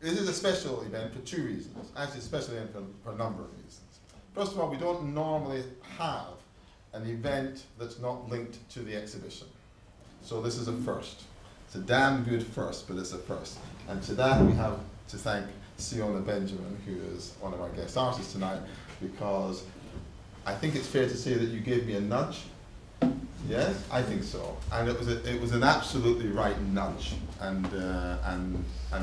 This is a special event for two reasons. Actually, a special event for a number of reasons. First of all, we don't normally have an event that's not linked to the exhibition. So this is a first. It's a damn good first, but it's a first. And to that we have to thank Siona Benjamin, who is one of our guest artists tonight, because I think it's fair to say that you gave me a nudge. Yes, I think so. And it was an absolutely right nudge. And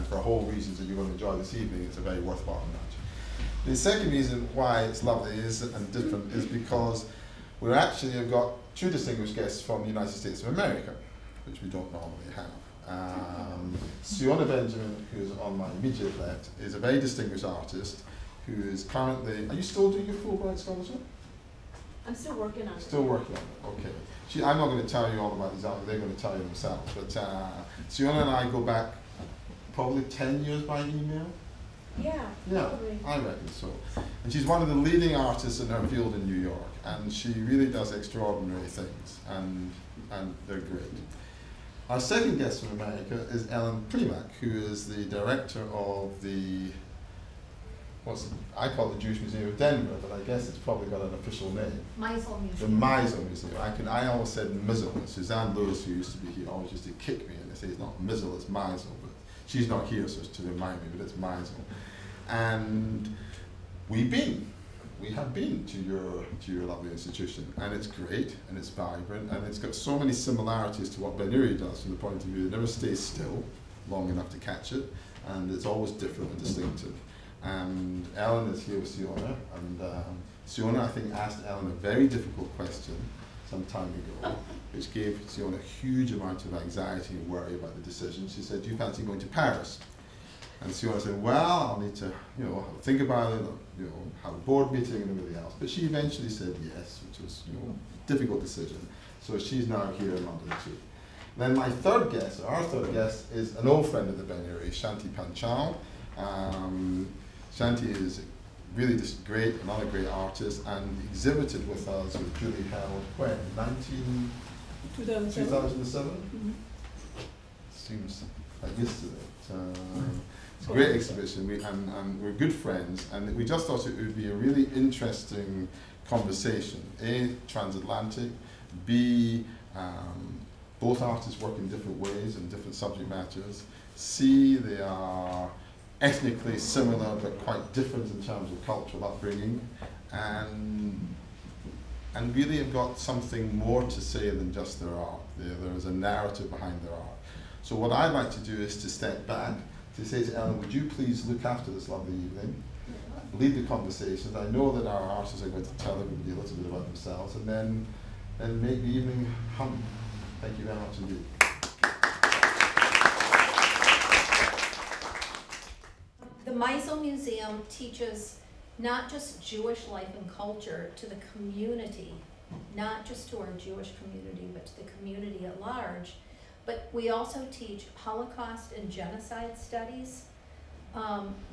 for whole reasons that you're going to enjoy this evening, it's a very worthwhile nudge. The second reason why it's lovely and different is because we actually have got two distinguished guests from the United States of America, which we don't normally have. Siona Benjamin, who's on my immediate left, is a very distinguished artist who is currently, are you still doing your Fulbright Scholarship? I'm still working on it. Still working on it, okay. I'm not going to tell you all about these artists, they're going to tell you themselves, but Siona and I go back probably 10 years by email. Yeah, probably. I reckon so. And she's one of the leading artists in her field in New York, and she really does extraordinary things, and they're great. Our second guest from America is Ellen Premack, who is the director of the, I call it the Jewish Museum of Denver, but I guess it's probably got an official name. Meisel Museum. The Meisel Museum. I always said Mizzle. Suzanne Lewis, who used to be here, always used to kick me and say it's not Mizzle, it's Meisel. But she's not here, so it's to remind me, but it's Meisel. And we have been to your lovely institution, and it's great, and it's vibrant, and it's got so many similarities to what Ben Uri does from the point of view it never stays still long enough to catch it, and it's always different and distinctive. And Ellen is here with Siona, and Siona, I think, asked Ellen a very difficult question some time ago, which gave Siona a huge amount of anxiety and worry about the decision. She said, "Do you fancy going to Paris?" And Siona said, "Well, I'll need to, think about it, have a board meeting and everything else." But she eventually said yes, which was, a difficult decision. So she's now here in London too. Then my third guest, our third guest, is an old friend of the Ben Uri, Shanti Panchal. Shanti is really just great, another great artist, and exhibited with us with Julie Held when? 2007? Mm-hmm. Seems like yesterday. It's a great exhibition, and we're good friends, and we just thought it would be a really interesting conversation. A, transatlantic, B, both artists work in different ways and different subject matters. C, they are ethnically similar but quite different in terms of cultural upbringing, and really have got something more to say than just their art. There is a narrative behind their art. So what I'd like to do is to step back, to say to Ellen, would you please look after this lovely evening, lead the conversations. I know that our artists are going to tell everybody a little bit about themselves, and then make the evening hum. Thank you very much indeed. The Meisel Museum teaches not just Jewish life and culture to the community, not just to our Jewish community, but to the community at large. But we also teach Holocaust and genocide studies.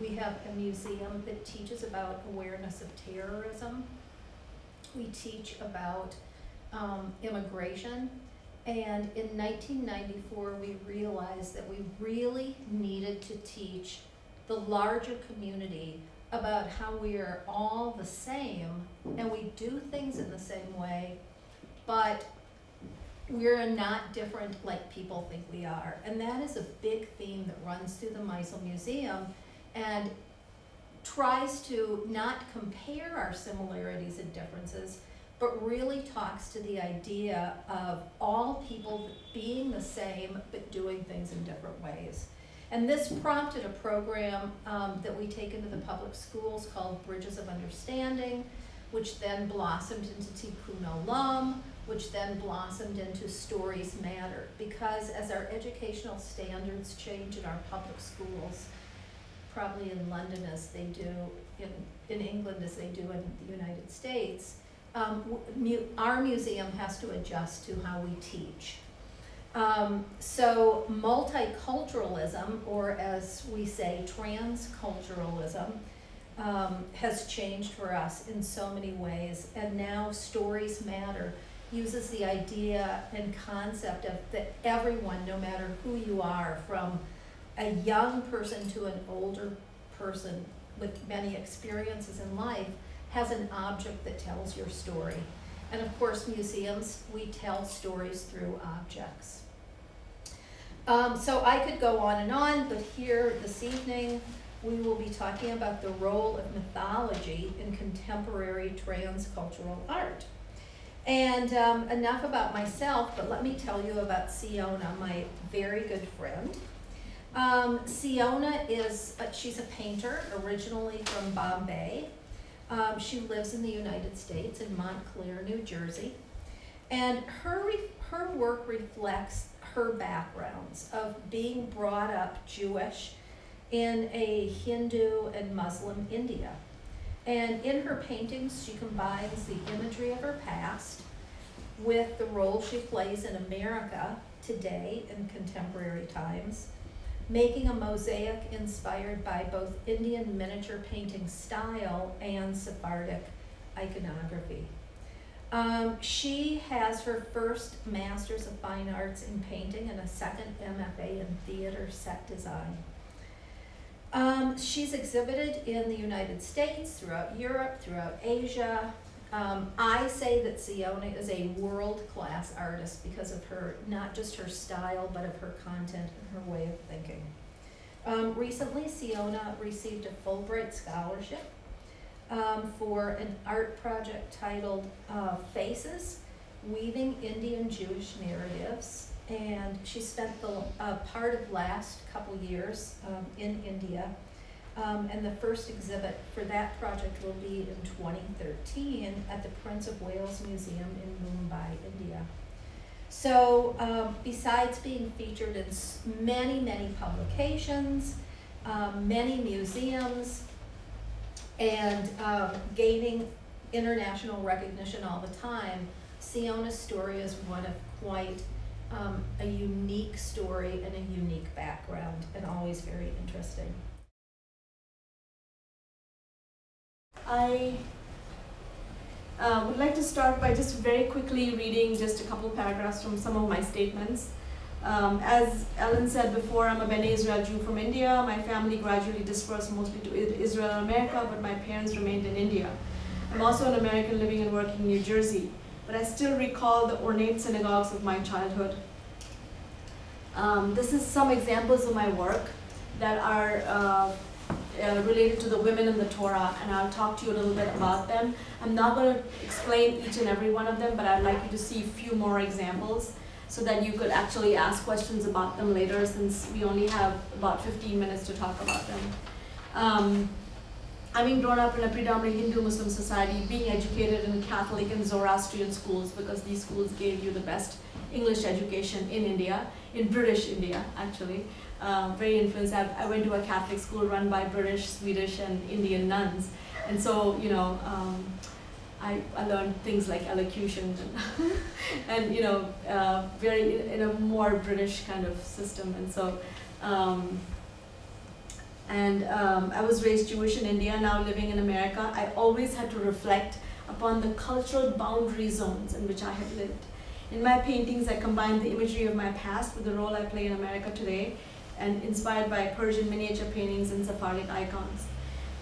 We have a museum that teaches about awareness of terrorism. We teach about immigration. And in 1994, we realized that we really needed to teach the larger community about how we are all the same and we do things in the same way, but we're not different like people think we are. And that is a big theme that runs through the Meisel Museum and tries to not compare our similarities and differences, but really talks to the idea of all people being the same but doing things in different ways. And this prompted a program that we take into the public schools called Bridges of Understanding, which then blossomed into Tikkun Olam, which then blossomed into Stories Matter. Because as our educational standards change in our public schools, probably in London as they do, in England as they do in the United States, our museum has to adjust to how we teach. So multiculturalism, or as we say, transculturalism, has changed for us in so many ways. And now Stories Matter uses the idea and concept of that everyone, no matter who you are, from a young person to an older person with many experiences in life has an object that tells your story. And of course, museums, we tell stories through objects. So I could go on, but here this evening, we will be talking about the role of mythology in contemporary transcultural art. And enough about myself, but let me tell you about Siona, my very good friend. Siona is, she's a painter, originally from Bombay. She lives in the United States, in Montclair, New Jersey. And her work reflects her backgrounds of being brought up Jewish in a Hindu and Muslim India. And in her paintings, she combines the imagery of her past with the role she plays in America today in contemporary times, making a mosaic inspired by both Indian miniature painting style and Sephardic iconography. She has her first Master's of Fine Arts in painting and a second MFA in theater set design. She's exhibited in the United States, throughout Europe, throughout Asia. I say that Siona is a world-class artist because of her, not just her style, but of her content and her way of thinking. Recently, Siona received a Fulbright Scholarship for an art project titled Faces, Weaving Indian Jewish Narratives. And she spent the part of last couple years in India. And the first exhibit for that project will be in 2013 at the Prince of Wales Museum in Mumbai, India. So besides being featured in many, many publications, many museums, and gaining international recognition all the time, Siona's story is one of quite a unique story and a unique background, and always very interesting. I would like to start by just very quickly reading just a couple paragraphs from some of my statements. As Ellen said before, I'm a Bene Israel Jew from India. My family gradually dispersed mostly to Israel and America, but my parents remained in India. I'm also an American living and working in New Jersey, but I still recall the ornate synagogues of my childhood. This is some examples of my work that are related to the women in the Torah, and I'll talk to you a little bit about them. I'm not going to explain each and every one of them, but I'd like you to see a few more examples so that you could actually ask questions about them later, since we only have about 15 minutes to talk about them. Having grown up in a predominantly Hindu-Muslim society, being educated in Catholic and Zoroastrian schools, because these schools gave you the best English education in India, in British India actually, very influenced. I went to a Catholic school run by British, Swedish, and Indian nuns, and so I learned things like elocution and very in a more British kind of system, and so. I was raised Jewish in India, now living in America. I always had to reflect upon the cultural boundary zones in which I had lived. In my paintings, I combine the imagery of my past with the role I play in America today, and inspired by Persian miniature paintings and Sephardic icons.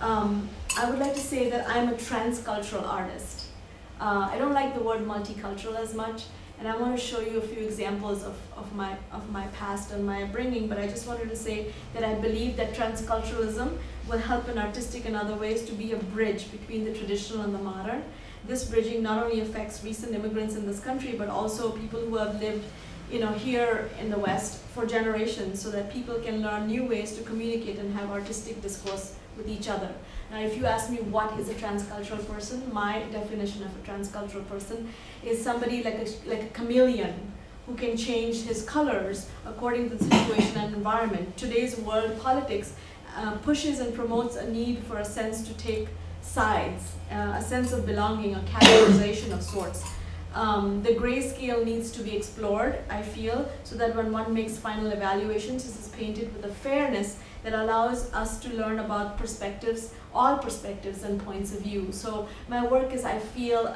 I would like to say that I'm a transcultural artist. I don't like the word multicultural as much, and I want to show you a few examples of my past and my upbringing, but I just wanted to say that I believe that transculturalism will help in artistic and other ways to be a bridge between the traditional and the modern. This bridging not only affects recent immigrants in this country, but also people who have lived here in the West for generations, so that people can learn new ways to communicate and have artistic discourse with each other. Now, if you ask me what is a transcultural person, my definition of a transcultural person is somebody like a chameleon who can change his colors according to the situation and environment. Today's world politics pushes and promotes a need for a sense to take sides, a sense of belonging, a categorization of sorts. The grayscale needs to be explored, I feel, so that when one makes final evaluations, this is painted with a fairness that allows us to learn about perspectives, all perspectives and points of view. So my work is, I feel,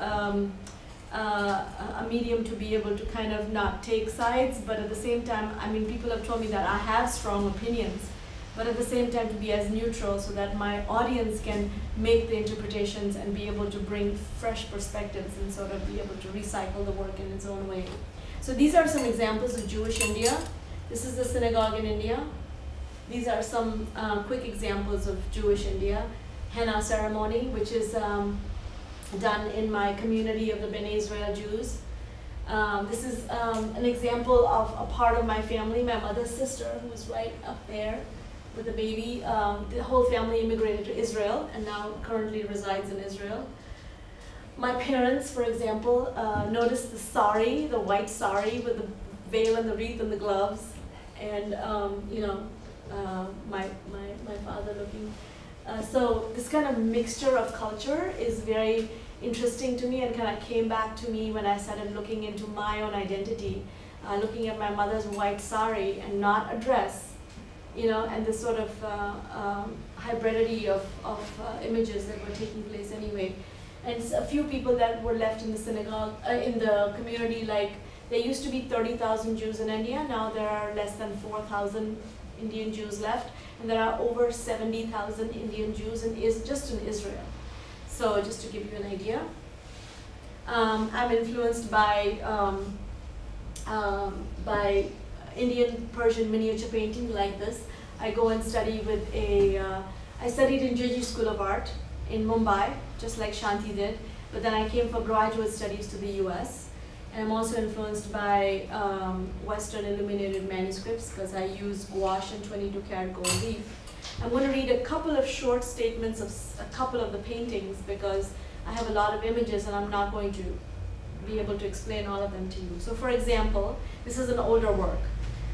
a medium to be able to kind of not take sides, but at the same time, I mean, people have told me that I have strong opinions, but at the same time to be as neutral so that my audience can make the interpretations and be able to bring fresh perspectives and sort of be able to recycle the work in its own way. So these are some examples of Jewish India. This is the synagogue in India. These are some quick examples of Jewish India. Henna ceremony, which is done in my community of the Bnei Israel Jews. This is an example of a part of my family, my mother's sister, who is right up there with the baby. The whole family immigrated to Israel and now currently resides in Israel. My parents, for example, noticed the sari, the white sari with the veil and the wreath and the gloves, and you know, my father looking. So this kind of mixture of culture is very interesting to me and kind of came back to me when I started looking into my own identity, looking at my mother's white sari and not a dress, you know, and this sort of hybridity of images that were taking place anyway. And a few people that were left in the synagogue, in the community, like there used to be 30,000 Jews in India, now there are less than 4,000 Indian Jews left, and there are over 70,000 Indian Jews just in Israel. So just to give you an idea, I'm influenced by Indian Persian miniature painting like this. I go and study with I studied in JG School of Art in Mumbai, just like Shanti did, but then I came for graduate studies to the US. And I'm also influenced by Western illuminated manuscripts because I use gouache and 22 karat gold leaf. I'm going to read a couple of short statements of a couple of the paintings because I have a lot of images and I'm not going to be able to explain all of them to you. So for example, this is an older work.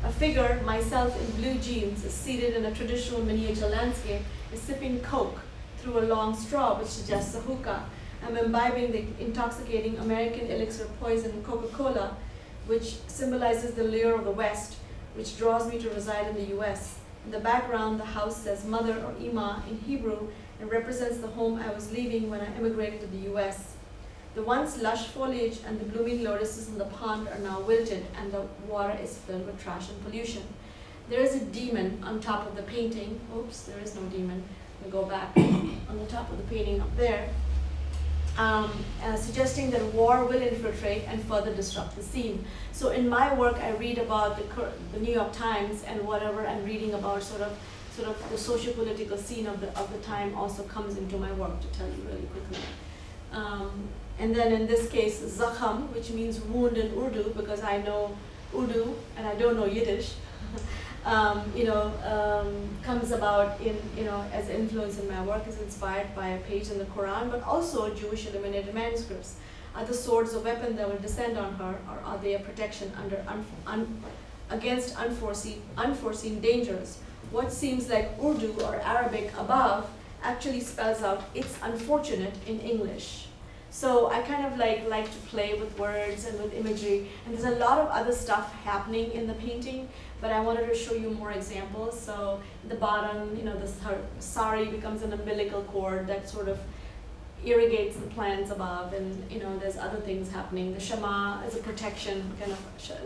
A figure, myself in blue jeans, is seated in a traditional miniature landscape, is sipping Coke through a long straw, which suggests a hookah. I'm imbibing the intoxicating American elixir poison Coca-Cola, which symbolizes the lure of the West, which draws me to reside in the US. In the background, the house says mother or Ima in Hebrew and represents the home I was leaving when I immigrated to the US. The once lush foliage and the blooming lotuses in the pond are now wilted and the water is filled with trash and pollution. There is a demon on top of the painting. Oops, there is no demon. Let me go back. On the top of the painting up there. Suggesting that war will infiltrate and further disrupt the scene. So in my work, I read about the New York Times and whatever I'm reading about sort of the socio-political scene of the time also comes into my work, to tell you really quickly. And then in this case, zakham, which means wound in Urdu, because I know Urdu and I don't know Yiddish. Comes about in, as influence in my work, is inspired by a page in the Quran, but also Jewish illuminated manuscripts. Are the swords a weapon that will descend on her, or are they a protection against unforeseen dangers? What seems like Urdu or Arabic above actually spells out it's unfortunate in English. So I kind of like to play with words and with imagery, and there's a lot of other stuff happening in the painting, but I wanted to show you more examples. So at the bottom, the sari becomes an umbilical cord that sort of irrigates the plants above, and there's other things happening. The Shema is a protection, kind of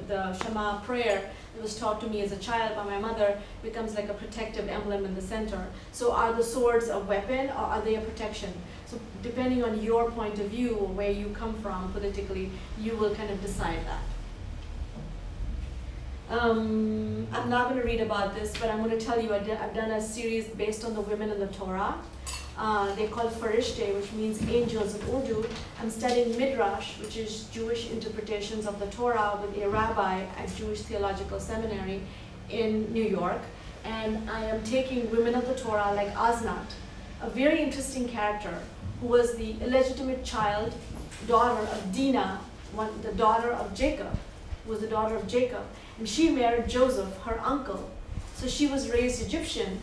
the Shema prayer that was taught to me as a child by my mother becomes like a protective emblem in the center. So are the swords a weapon or are they a protection? So depending on your point of view or where you come from politically, you will kind of decide that. I'm not going to read about this, but I'm going to tell you I've done a series based on the women in the Torah. They're called Farishte, which means angels in Urdu. I'm studying Midrash, which is Jewish interpretations of the Torah with a rabbi at Jewish Theological Seminary in New York. And I am taking women of the Torah like Aznat, a very interesting character who was the illegitimate child, daughter of Dinah, the daughter of Jacob, who was the daughter of Jacob. And she married Joseph, her uncle. So she was raised Egyptian.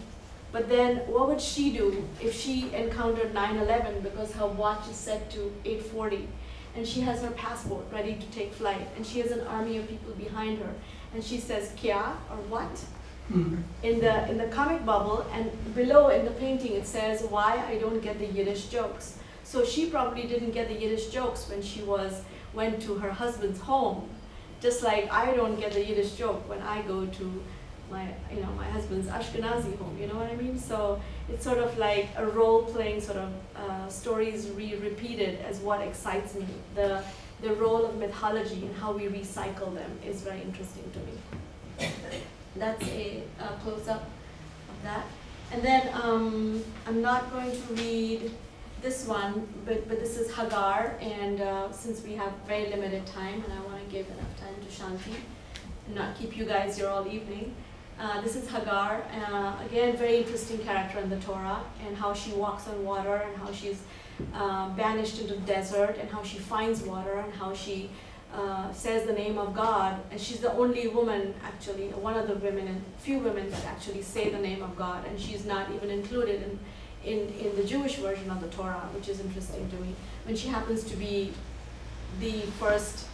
But then what would she do if she encountered 9/11 because her watch is set to 8:40 and she has her passport ready to take flight and she has an army of people behind her and she says kya or what? In the comic bubble, and below in the painting it says why I don't get the Yiddish jokes. So she probably didn't get the Yiddish jokes when she was went to her husband's home. Just like I don't get the Yiddish joke when I go to my husband's Ashkenazi home, you know what I mean? So it's sort of like a role-playing sort of stories repeated as what excites me. The role of mythology and how we recycle them is very interesting to me. That's a close-up of that. And then I'm not going to read this one, but this is Hegar, and since we have very limited time, and I want to give enough time to Shanti and not keep you guys here all evening. This is Hegar, again, very interesting character in the Torah, and how she walks on water, and how she's banished into the desert, and how she finds water, and how she says the name of God. And she's the only woman, actually, one of the women, and few women that actually say the name of God, and she's not even included in the Jewish version of the Torah, which is interesting to me, when she happens to be the first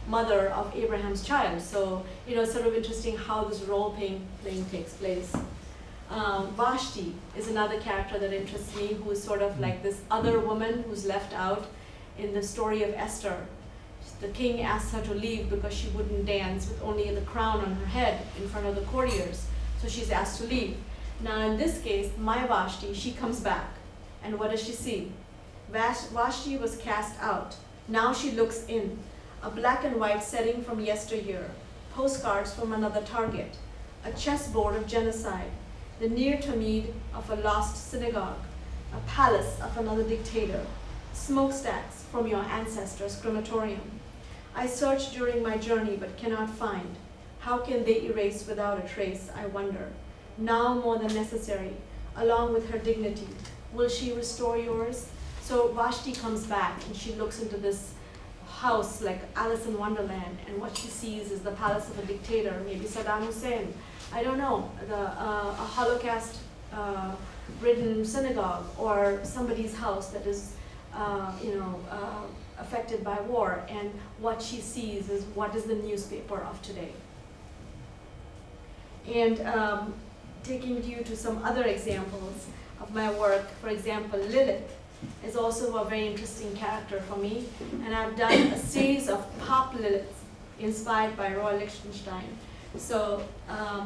mother of Abraham's child. So, it's sort of interesting how this role-playing takes place. Vashti is another character that interests me, who is sort of like this other woman who's left out in the story of Esther. The king asks her to leave because she wouldn't dance with only the crown on her head in front of the courtiers. So she's asked to leave. Now in this case, my Vashti, she comes back. And what does she see? Vashti was cast out. Now she looks in. A black and white setting from yesteryear. Postcards from another target. A chessboard of genocide. The near Tamid of a lost synagogue. A palace of another dictator. Smokestacks from your ancestors' crematorium. I search during my journey but cannot find. How can they erase without a trace, I wonder. Now more than necessary, along with her dignity. Will she restore yours? So Vashti comes back and she looks into this house like Alice in Wonderland, and what she sees is the palace of a dictator, maybe Saddam Hussein, I don't know, a Holocaust ridden synagogue, or somebody's house that is affected by war, and what she sees is what is the newspaper of today. And taking you to some other examples of my work, for example, Lilith is also a very interesting character for me, and I've done a series of pop Liliths inspired by Roy Lichtenstein. So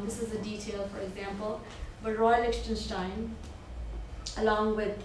this is a detail, for example, but Roy Lichtenstein, along with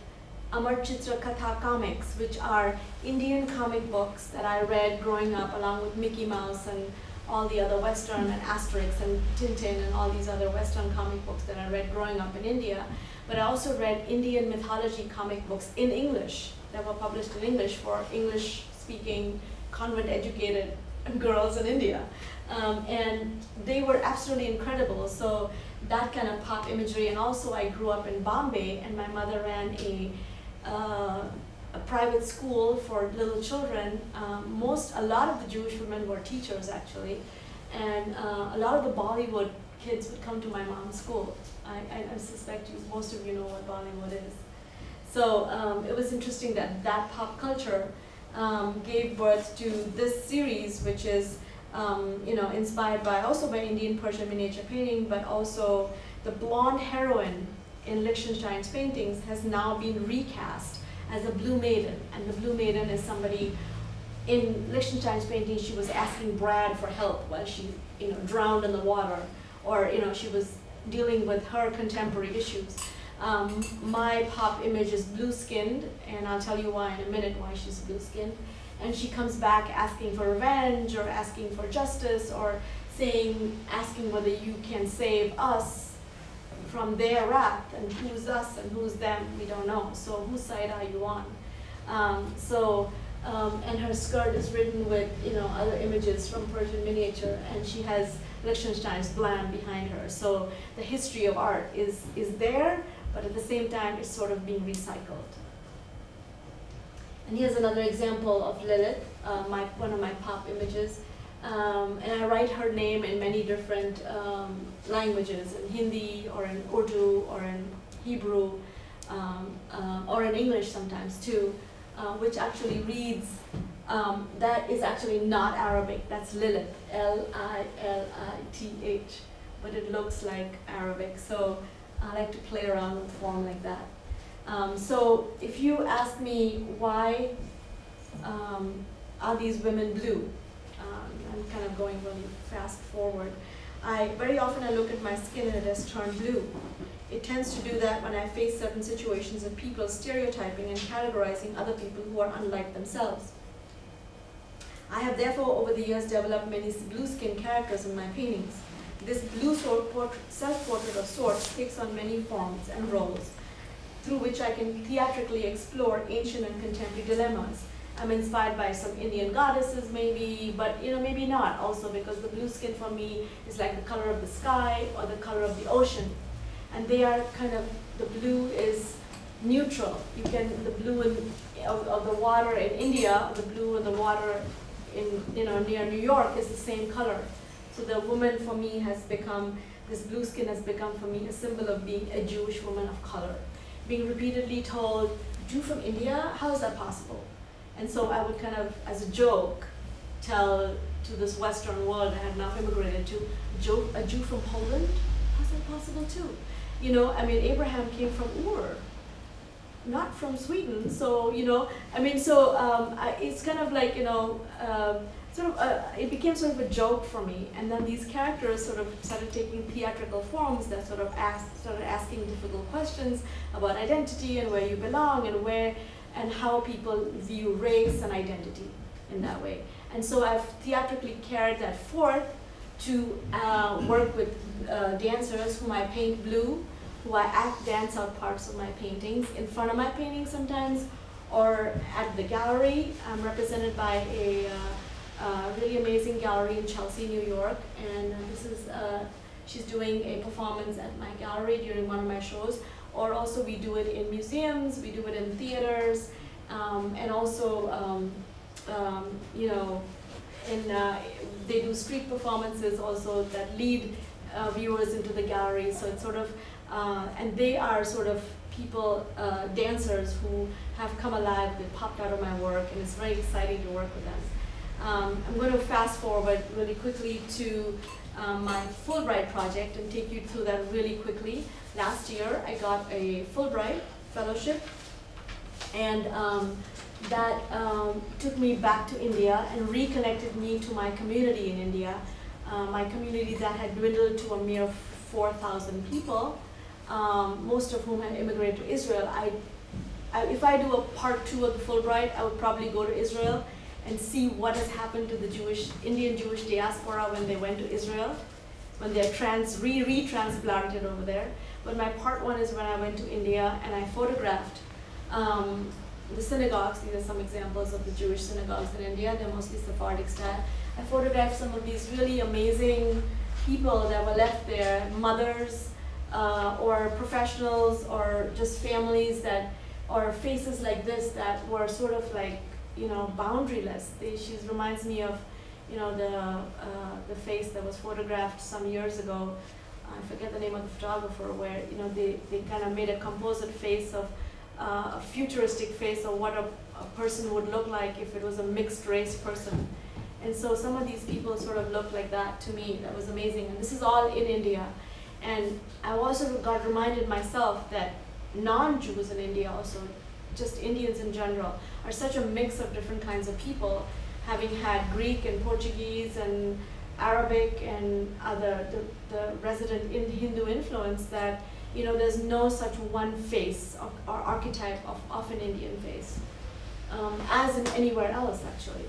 Amar Chitra Katha comics, which are Indian comic books that I read growing up, along with Mickey Mouse and all the other Western, and Asterix and Tintin and all these other Western comic books that I read growing up in India. But I also read Indian mythology comic books in English that were published in English for English-speaking, convent-educated girls in India. And they were absolutely incredible. So that kind of pop imagery, and also I grew up in Bombay, and my mother ran a private school for little children. A lot of the Jewish women were teachers, actually, and a lot of the Bollywood kids would come to my mom's school. I suspect most of you know what Bollywood is. So it was interesting that that pop culture gave birth to this series, which is inspired also by Indian Persian miniature painting, but also the blonde heroine in Lichtenstein's paintings has now been recast as a blue maiden. And the blue maiden is somebody, in Lichtenstein's painting, she was asking Brad for help while she drowned in the water, or she was dealing with her contemporary issues. My pop image is blue-skinned, and I'll tell you why in a minute, why she's blue-skinned. And she comes back asking for revenge, or asking for justice, or asking whether you can save us from their wrath, and who's us and who's them, we don't know. So whose side are you on? And her skirt is written with other images from Persian miniature, and she has Lichtenstein's bland behind her. So the history of art is there, but at the same time it's sort of being recycled. And here's another example of Lilith, one of my pop images. And I write her name in many different languages, in Hindi, or in Urdu, or in Hebrew, or in English sometimes too, which actually reads, that is actually not Arabic, that's Lilith, L-I-L-I-T-H, but it looks like Arabic, so I like to play around with form like that. So if you ask me why are these women blue? I'm kind of going really fast forward. Very often I look at my skin and it has turned blue. It tends to do that when I face certain situations of people stereotyping and categorizing other people who are unlike themselves. I have therefore over the years developed many blue skin characters in my paintings. This blue self-portrait of sorts takes on many forms and roles, through which I can theatrically explore ancient and contemporary dilemmas. I'm inspired by some Indian goddesses maybe, but maybe not also, because the blue skin for me is like the color of the sky or the color of the ocean. And they are kind of, the blue is neutral. You can, the blue of the water in India, the blue of the water in, near New York is the same color. So the woman for me has become, this blue skin has become for me a symbol of being a Jewish woman of color. Being repeatedly told, Jew from India, how is that possible? And so I would kind of, as a joke, tell to this Western world I had now immigrated to, a Jew from Poland, how's that possible too? Abraham came from Ur, not from Sweden. So, it's kind of like, it became sort of a joke for me. And then these characters sort of started taking theatrical forms that sort of started asking difficult questions about identity and where you belong and how people view race and identity in that way. And so I've theatrically carried that forth to work with dancers whom I paint blue, who I dance out parts of my paintings in front of my paintings sometimes, or at the gallery. I'm represented by a really amazing gallery in Chelsea, New York, and she's doing a performance at my gallery during one of my shows. Or also we do it in museums, we do it in theaters, and also, they do street performances also that lead viewers into the gallery. So it's sort of, and they are sort of people, dancers who have come alive, they popped out of my work, and it's very exciting to work with them. I'm going to fast forward really quickly to my Fulbright project and take you through that really quickly. Last year, I got a Fulbright Fellowship, and that took me back to India and reconnected me to my community in India, my community that had dwindled to a mere 4,000 people, most of whom had immigrated to Israel. If I do a part 2 of the Fulbright, I would probably go to Israel and see what has happened to the Indian Jewish diaspora when they went to Israel, when they're re-transplanted over there. But my part 1 is when I went to India and I photographed the synagogues. These are some examples of the Jewish synagogues in India. They're mostly Sephardic style. I photographed some of these really amazing people that were left there, mothers or professionals or just families or faces like this that were sort of like, boundaryless. She reminds me of, the face that was photographed some years ago. I forget the name of the photographer, where they kind of made a composite face of a futuristic face of what a person would look like if it was a mixed race person. And so some of these people sort of look like that to me. That was amazing. And this is all in India. And I also got reminded myself that non-Jews in India also, just Indians in general, are such a mix of different kinds of people, having had Greek and Portuguese and Arabic and the resident Hindu influence, that there's no such one face or archetype of an Indian face, as in anywhere else actually.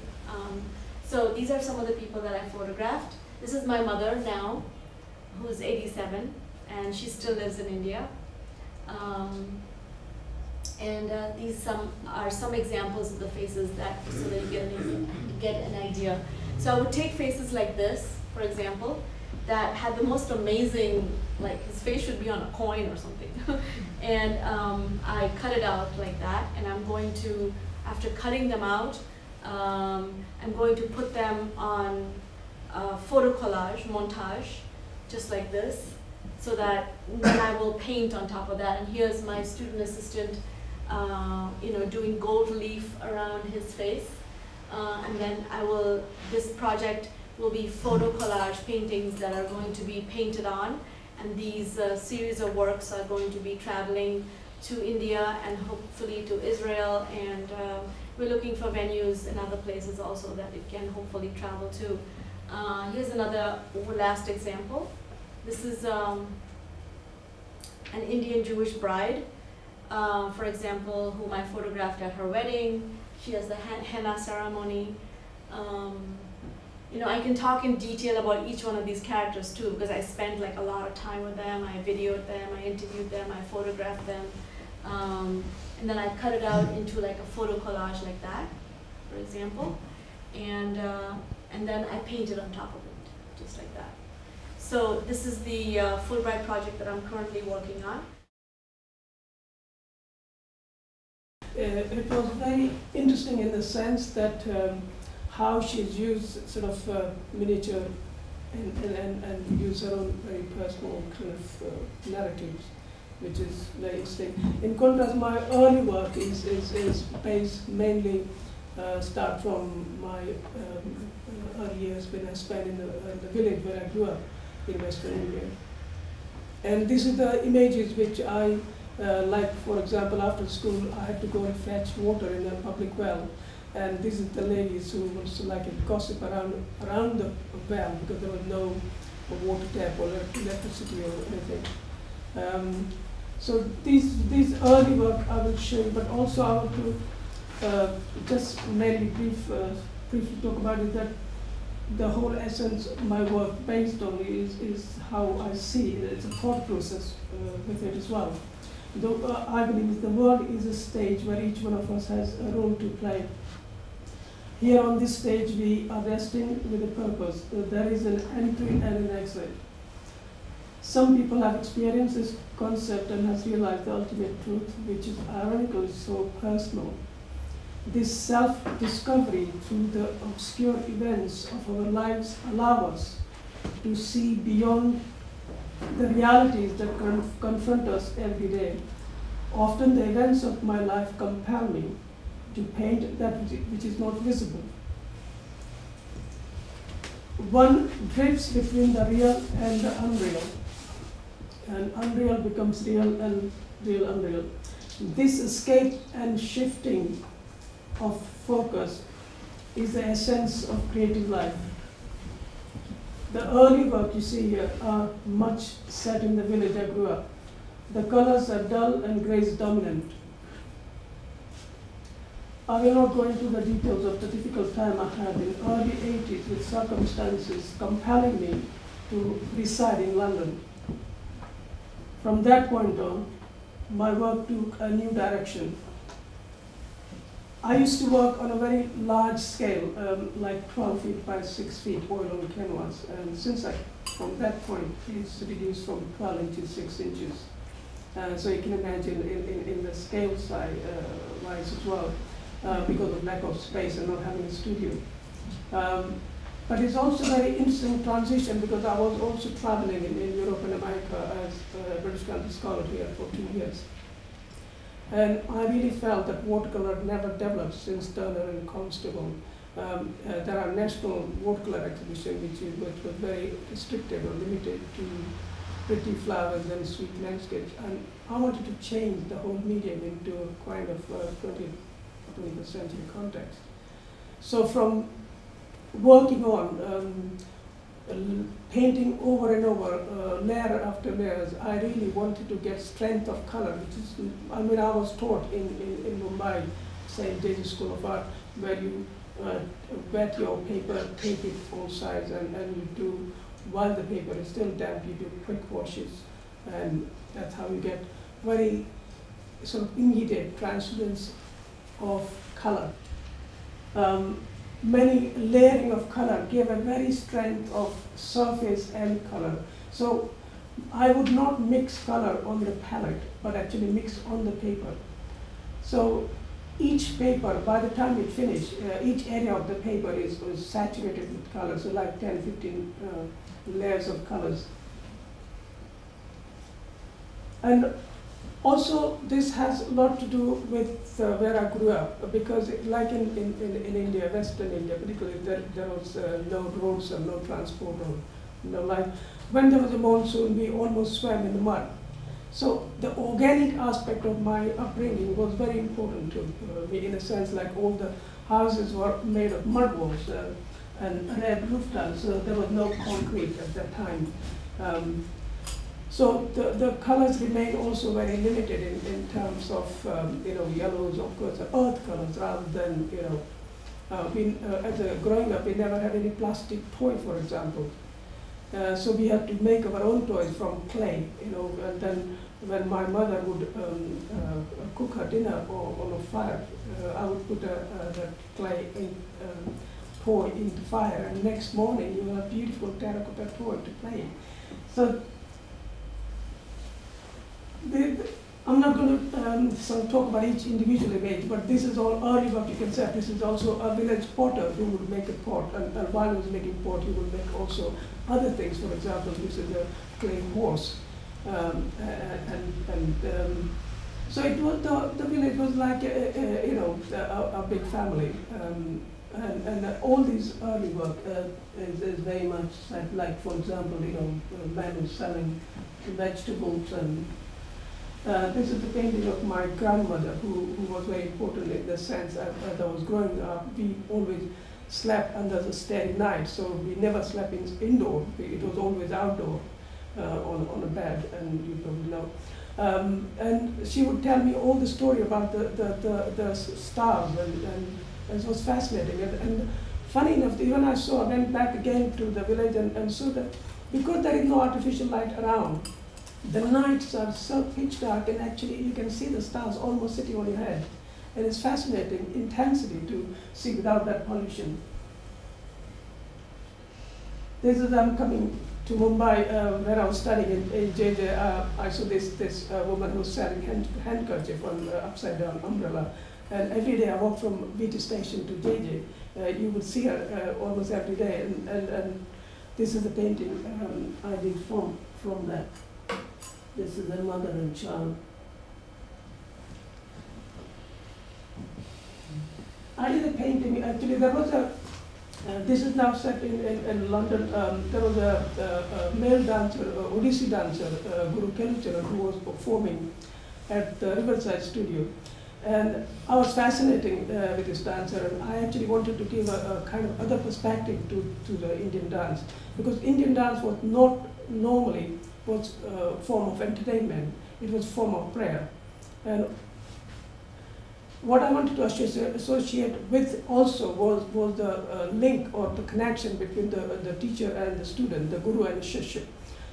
So these are some of the people that I photographed. This is my mother now, who's 87, and she still lives in India. These are some examples of the faces so that you get an idea. So I would take faces like this, for example, that had the most amazing, like his face should be on a coin or something. And I cut it out like that, and I'm going to, after cutting them out, I'm going to put them on photo collage, montage, just like this, so that then I will paint on top of that. And here's my student assistant doing gold leaf around his face. And then this project will be photo collage paintings that are going to be painted on. And these series of works are going to be traveling to India and hopefully to Israel and we're looking for venues in other places also that it can hopefully travel to. Here's another last example. This is an Indian Jewish bride, for example, whom I photographed at her wedding. She has the henna ceremony. You know, I can talk in detail about each one of these characters too, because I spent like a lot of time with them. I videoed them, I interviewed them, I photographed them, and then I cut it out into like a photo collage like that, for example, and then I painted on top of it, just like that. So this is the Fulbright project that I'm currently working on. It was very interesting in the sense that how she's used sort of miniature and use her own very personal kind of narratives, which is very interesting. In contrast, my early work is based mainly start from my early years when I spent in the village where I grew up in Western India. And these are the images which I like, for example, after school I had to go and fetch water in a public well. And this is the ladies who was like a gossip around the well because there was no water tap or electricity or anything. So these early work I will show you, but also I want to just mainly briefly talk about it, that the whole essence of my work based on is how I see it. It's a thought process with it as well. Though I believe the world is a stage where each one of us has a role to play. Here on this stage we are resting with a purpose. There is an entry and an exit. Some people have experienced this concept and has realized the ultimate truth, which is ironically so personal. This self-discovery through the obscure events of our lives allow us to see beyond the realities that confront us every day. Often the events of my life compel me to paint that which is not visible. One drifts between the real and the unreal, and unreal becomes real and real unreal. This escape and shifting of focus is the essence of creative life. The early work you see here are much set in the village I grew up. The colors are dull and grace dominant. I will not go into the details of the difficult time I had in early 80s with circumstances compelling me to reside in London. From that point on, my work took a new direction. I used to work on a very large scale, like 12 feet by 6 feet oil on canvas, and from that point, it's reduced from 12 inches to 6 inches. So you can imagine in the scale size wise as well, because of lack of space and not having a studio. But it's also a very interesting transition because I was also traveling in Europe and America as a British country scholar here for 2 years. And I really felt that watercolour had never developed since Turner and Constable. There are national watercolour exhibitions which were very restricted or limited to pretty flowers and sweet landscapes. And I wanted to change the whole medium into a kind of 20th century context. So from working on painting over and over, layer after layers, I really wanted to get strength of color, which is, I mean, I was taught in Mumbai, St. David's School of Art, where you wet your paper, tape it all sides, and you do, while the paper is still damp, you do quick washes, and that's how you get very sort of immediate translucence of color. Many layering of color gave a very strength of surface and color. So I would not mix color on the palette, but actually mix on the paper. So each paper, by the time it finished, each area of the paper was saturated with color, so like 10, 15 layers of colors. And also, this has a lot to do with where I grew up, because like in India, Western India particularly, there was no roads and no transport or no life. When there was a monsoon, we almost swam in the mud. So the organic aspect of my upbringing was very important to me, in a sense, like all the houses were made of mud walls and red roof tiles, so there was no concrete at that time. So the colors remain also very limited in terms of yellows, of course, earth colors, rather than growing up we never had any plastic toy, for example. So we had to make our own toys from clay, and then when my mother would cook her dinner on a fire, I would put the clay toy into fire, and next morning you have a beautiful terracotta toy to play. So I'm not going to sort of talk about each individual image, but this is all early work, you can say. This is also a village potter who would make a pot, and while he was making pot, he would make also other things. For example, this is a clay horse. So it was the village was like a big family, and all these early work is very much like, for example, a man who's selling vegetables, and this is the painting of my grandmother, who was very important in the sense that as I was growing up, we always slept under the starry night, so we never slept indoor. It was always outdoor. On a bed, and you probably know. And she would tell me all the story about the stars, and it was fascinating. And funny enough, even I went back again to the village and saw that because there is no artificial light around, the nights are so pitch dark, and actually you can see the stars almost sitting on your head. And it's fascinating intensity to see without that pollution. This is them coming to Mumbai, where I was studying in JJ. I saw this woman who was selling handkerchief on upside down umbrella, and every day I walked from VT station to JJ. You would see her almost every day, and this is the painting I did from that. This is a mother and child. I did a painting. Actually, there was a. This is now set in London. There was a male dancer, Odissi dancer, Guru Kelucharan, who was performing at the Riverside studio. And I was fascinated with this dancer, and I actually wanted to give a kind of other perspective to the Indian dance, because Indian dance was not normally was a form of entertainment, it was a form of prayer. And what I wanted to associate with also was the link or the connection between the teacher and the student, the guru and the shishya.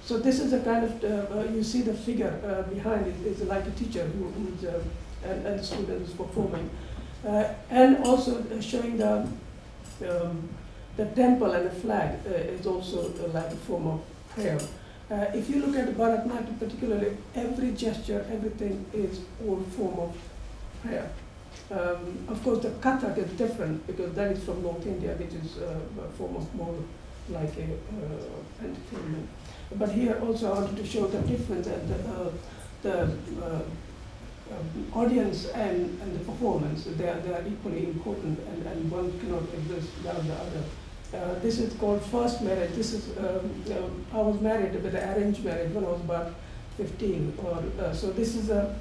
So this is a kind of, you see the figure behind it is like a teacher who's, and the student is performing. And also showing the temple and the flag is also like a form of prayer. If you look at Bharatanatyam particularly, every gesture, everything is all form of prayer. Of course, the Kathak is different because that is from North India, which is a form of more like a entertainment. But here also I wanted to show the difference and the audience and the performance. They are equally important, and one cannot exist without the other. This is called first marriage. This is I was married with an arranged marriage when I was about 15. So this is a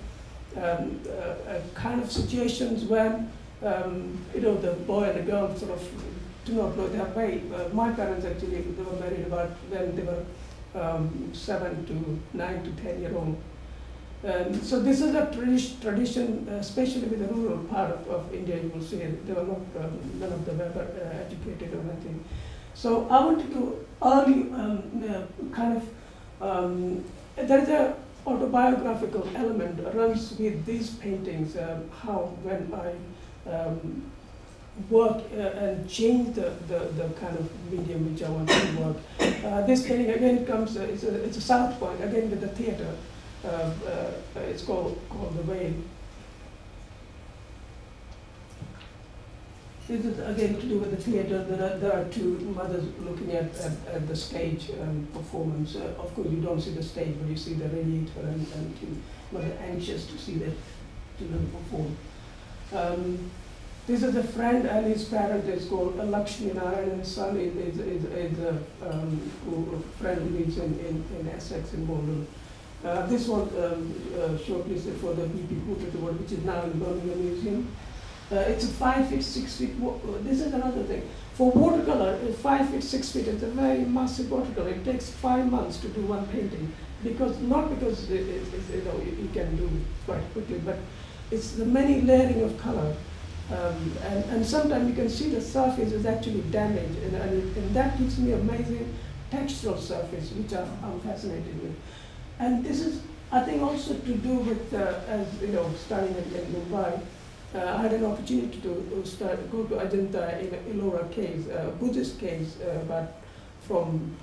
kind of situations when the boy and the girl sort of do not know their way. My parents actually, they were married about when they were 7 to 9 to 10 year old. So this is a tradition, especially with the rural part of India. You will see they were not, none of them were educated or anything. So I wanted to early kind of there is a autobiographical element runs with these paintings. How when I work and change the kind of medium which I want to work. This painting again comes. It's a South Point again with the theatre. It's called The Veil. This is again to do with the theatre. There are two mothers looking at the stage performance. Of course, you don't see the stage, but you see the radiator and two mothers anxious to see the children perform. This is a friend and his parent is called Lakshmi Narayan, and his son is a friend who lives in Essex in London. This one shortlisted for the BP Portrait Award, which is now in Birmingham Museum. It's a 5 feet, 6 feet. This is another thing. For watercolor, 5 feet, 6 feet, it's a very massive watercolor. It takes 5 months to do one painting, not because you can do quite quickly, but it's the many layering of color. And sometimes you can see the surface is actually damaged, and that gives me amazing textural surface, which I'm fascinated with. And this is, I think, also to do with, as studying in Mumbai, I had an opportunity to go to Ajanta in Ellora caves, Buddhist caves, but from,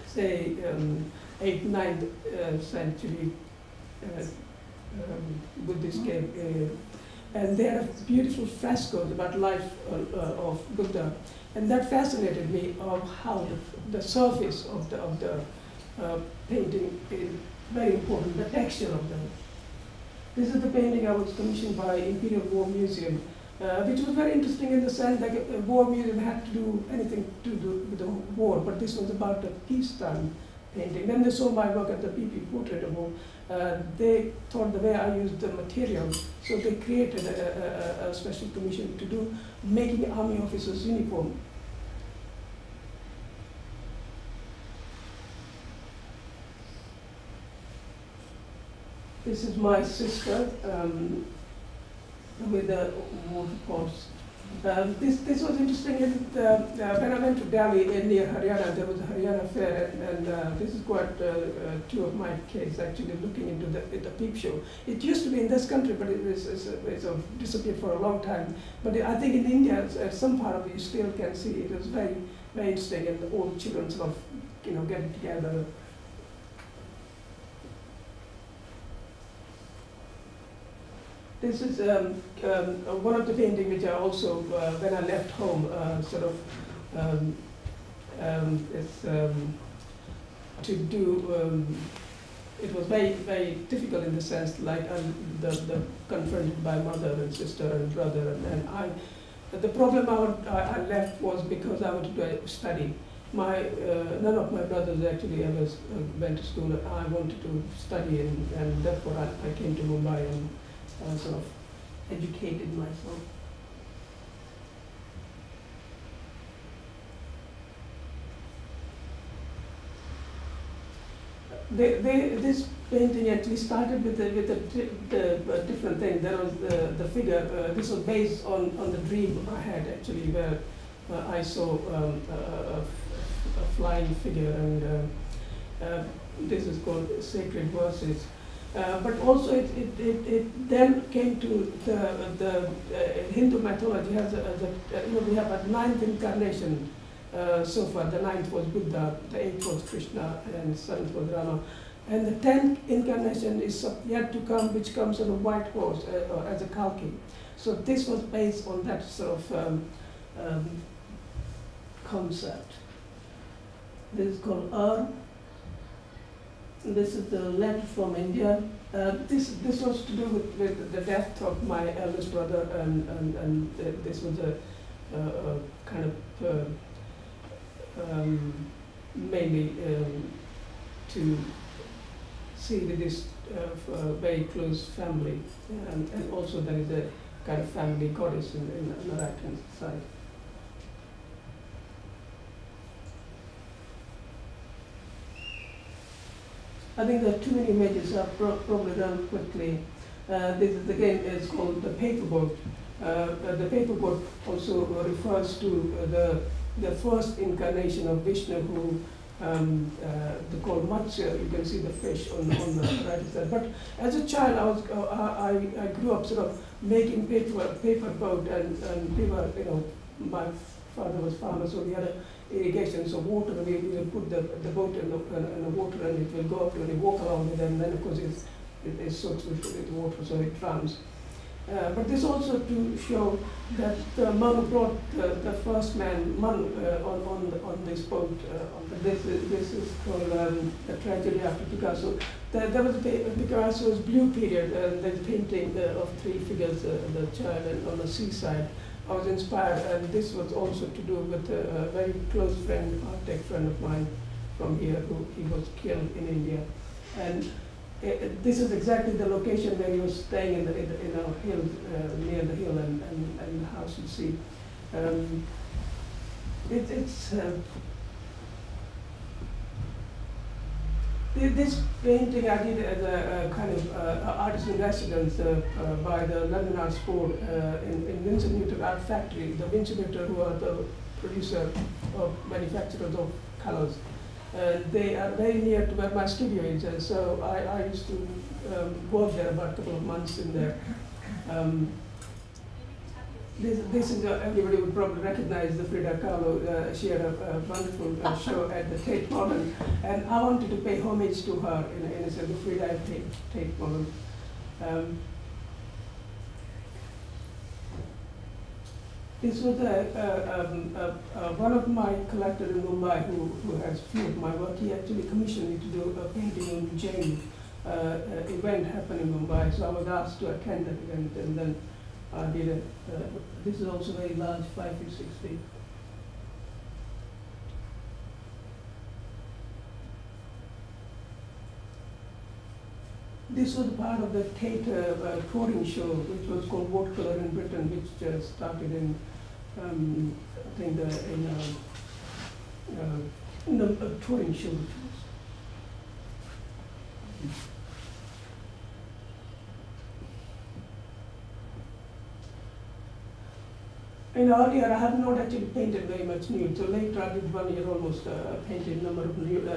say, 8th, 9th century Buddhist cave. And they have beautiful frescoes about life of Buddha. And that fascinated me of how the surface of the painting is very important, the texture of them. This is the painting I was commissioned by Imperial War Museum, which was very interesting in the sense that a war museum had to do anything to do with the war, but this was about a peacetime painting. Then they saw my work at the PP Portrait Award. They thought the way I used the material, so they created a special commission to do making army officers' uniform. This is my sister with the waterfalls. This was interesting. When I went to Delhi, near Haryana, there was a Haryana fair, and this is quite two of my kids actually looking into the peep show. It used to be in this country, but it's disappeared for a long time. But I think in India, some part of it you still can see. It was very, very interesting, and all children sort of, getting together. This is one of the paintings which I also, when I left home, to do. It was very, very difficult in the sense, like confronted by mother and sister and brother, and I. The problem I left was because I wanted to study. None of my brothers actually ever went to school. I wanted to study, and therefore I came to Mumbai and sort of educated myself. This painting actually started with a different thing. There was the figure. This was based on the dream I had actually, where I saw a flying figure, and this is called Sacred Verses. But also it then came to the Hindu mythology has we have a 9th incarnation so far. The 9th was Buddha, the 8th was Krishna, and 7th was Rama. And the 10th incarnation is yet to come, which comes on a white horse as a Kalki. So this was based on that sort of concept. This is called This is the letter from India. This was to do with the death of my eldest brother, and this was a kind of mainly to see with this very close family, and also there is a kind of family goddess on the right-hand side. I think there are too many images. I'll probably run quickly. This is again is called the paperboard. The paperboard also refers to the first incarnation of Vishnu, who they call Matsya. You can see the fish on the right side. But as a child, I grew up sort of making paper boat, and we were, my father was farmer, so we had a irrigation, so water, we will put the boat in the water, and it will go up and we walk around with it, and then of course it soaks with water, so it drowns. But this also to show that Manu brought the first man, Manu, on this boat. This is called The Tragedy After Picasso. There was Picasso's blue period, there's a painting of 3 figures, the child on the seaside. I was inspired, and this was also to do with a very close friend, architect friend of mine from here, he was killed in India. And this is exactly the location where he was staying in a hill, near the hill and the house you see. This painting I did as a kind of artist in residence by the London Arts Board in Winsor Newton Art Factory. The Winsor Newton, who are the producer of manufacturers of colours. They are very near to where my studio is, and so I used to work there about a couple of months in there. This is everybody would probably recognize the Frida Kahlo. She had a wonderful show at the Tate Modern, and I wanted to pay homage to her in a sense, the Frida at Tate Modern. This was one of my collectors in Mumbai who has viewed my work. He actually commissioned me to do a painting on Jain event happened in Mumbai. So I was asked to attend that event, and then I did it. This is also very large, 5 feet, 6 feet. This was part of the Tate touring show, which was called Watercolour in Britain, which started in, I think, in the touring show. Earlier I have not actually painted very much nude, so later I did 1 year almost painted a number of nude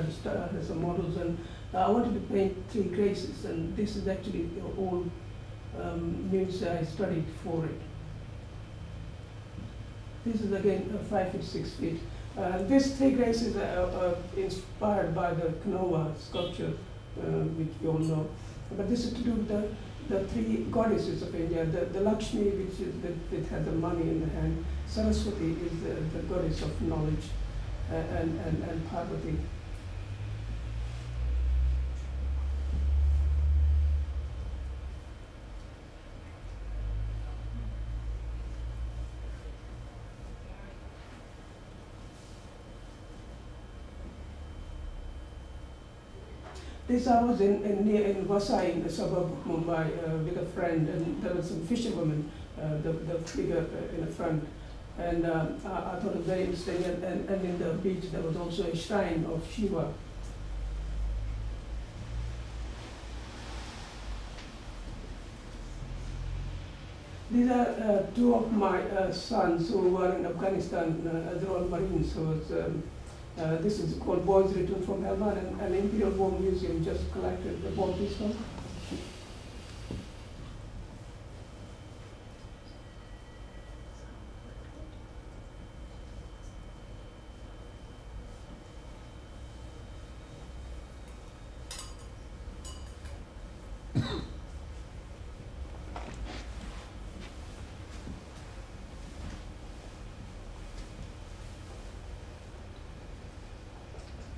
some models, and I wanted to paint 3 graces, and this is actually all nudes I studied for it. This is again 5 feet, 6 feet. These 3 graces are inspired by the Canova sculpture, which you all know. But this is to do with the 3 goddesses of India. The Lakshmi, which has the money in the hand. Saraswati is the goddess of knowledge, and Parvati. This I was in Vasai, in the suburb of Mumbai, with a friend, and there were some fisherwomen, the figure in the front, and I thought it was very interesting. And in the beach there was also a shrine of Shiva. These are 2 of my sons who were in Afghanistan as Royal Marines. So this is called Boys Return from Helmand, and an Imperial War Museum just collected the bought this one.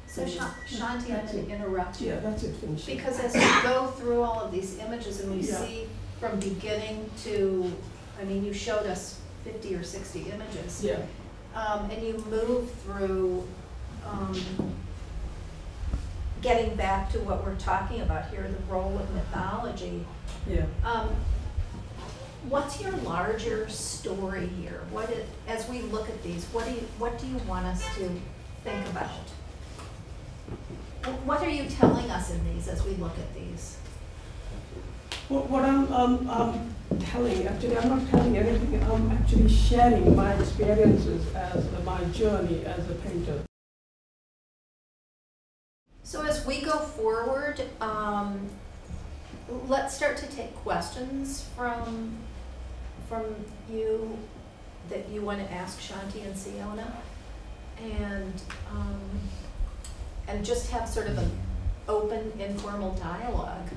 So Shanti, I'm going to interrupt you. Yeah, that's it, finished. Because as we go through all of these images and we see from beginning to, I mean, you showed us 50 or 60 images. Yeah. And you move through getting back to what we're talking about here, the role of mythology. Yeah. What's your larger story here? As we look at these, what do you want us to think about? What are you telling us in these as we look at these? Well, what I'm telling, actually I'm not telling anything, I'm actually sharing my experiences as my journey as a painter. So as we go forward, let's start to take questions from you that you want to ask Shanti and Siona, and just have sort of an open, informal dialogue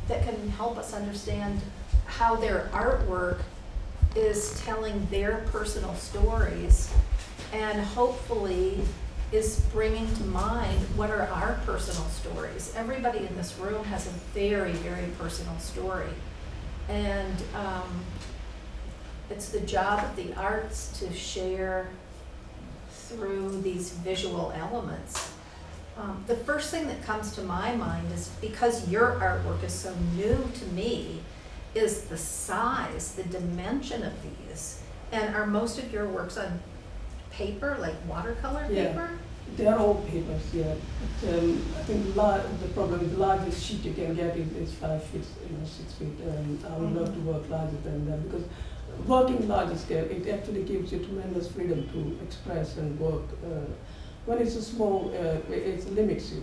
that can help us understand how their artwork is telling their personal stories, and hopefully is bringing to mind what are our personal stories. Everybody in this room has a very, very personal story, and it's the job of the arts to share through these visual elements the first thing that comes to my mind is, because your artwork is so new to me, is the size, the dimension of these. And are most of your works on paper, like watercolor paper? They are all papers, yeah. But, I think the problem is the largest sheet you can get is 5 feet, 6 feet. I would love to work larger than that, because working larger scale, it actually gives you tremendous freedom to express and work. When it's a small, it limits you.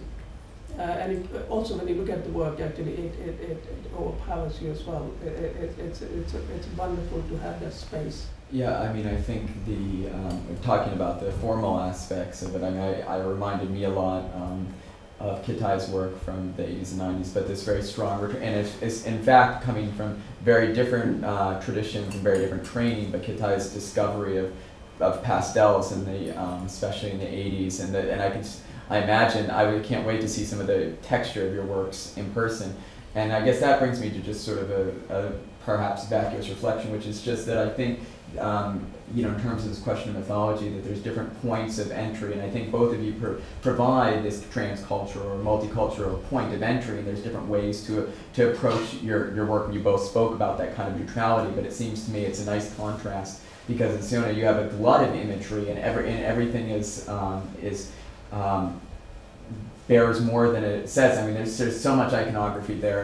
And it, also when you look at the work, actually it overpowers you as well. It's wonderful to have that space. Yeah, I mean, I think the talking about the formal aspects of it, I mean, I reminded me a lot of Kitai's work from the 80s and 90s, but this very strong, and it's in fact coming from very different traditions and very different training, but Kitai's discovery of pastels in the especially in the 80s, and I imagine I can't wait to see some of the texture of your works in person. And I guess that brings me to just sort of a perhaps vacuous reflection, which is just that I think in terms of this question of mythology, that there's different points of entry, and I think both of you provide this transcultural or multicultural point of entry, and there's different ways to approach your work, and you both spoke about that kind of neutrality, but it seems to me it's a nice contrast, because in Siona you have a glut of imagery, and everything bears more than it says. I mean, there's so much iconography there,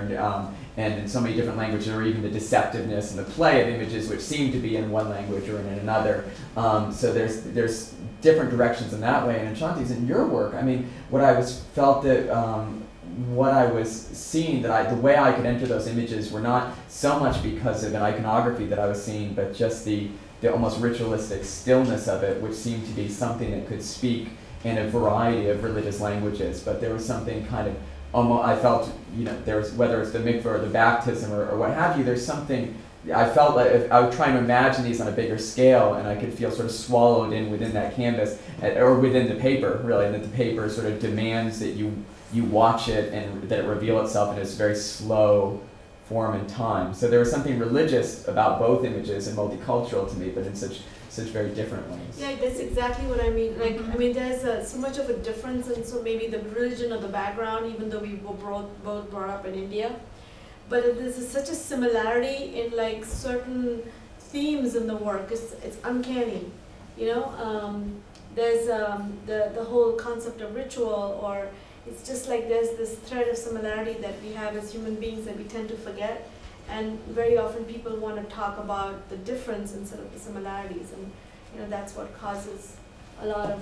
and in so many different languages, or even the deceptiveness and the play of images which seem to be in one language or in another. So there's different directions in that way. And in Shanti's, in your work, I mean, what I was seeing, the way I could enter those images were not so much because of an iconography that I was seeing, but just the almost ritualistic stillness of it, which seemed to be something that could speak in a variety of religious languages. But there was something kind of I felt, there was, whether it's the mikveh or the baptism or what have you, there's something, I felt like if I was trying to imagine these on a bigger scale, and I could feel sort of swallowed in within that canvas, or within the paper, really, and that the paper sort of demands that you watch it and that it reveal itself in its very slow form and time. So there was something religious about both images and multicultural to me, but in such very different ways. Yeah, that's exactly what I mean. Like, I mean, there's so much of a difference, and so maybe the religion or the background, even though we were both brought up in India, but there's such a similarity in like certain themes in the work. It's uncanny, There's the whole concept of ritual, or it's just like there's this thread of similarity that we have as human beings that we tend to forget. And very often people want to talk about the difference instead of the similarities, and that's what causes a lot of,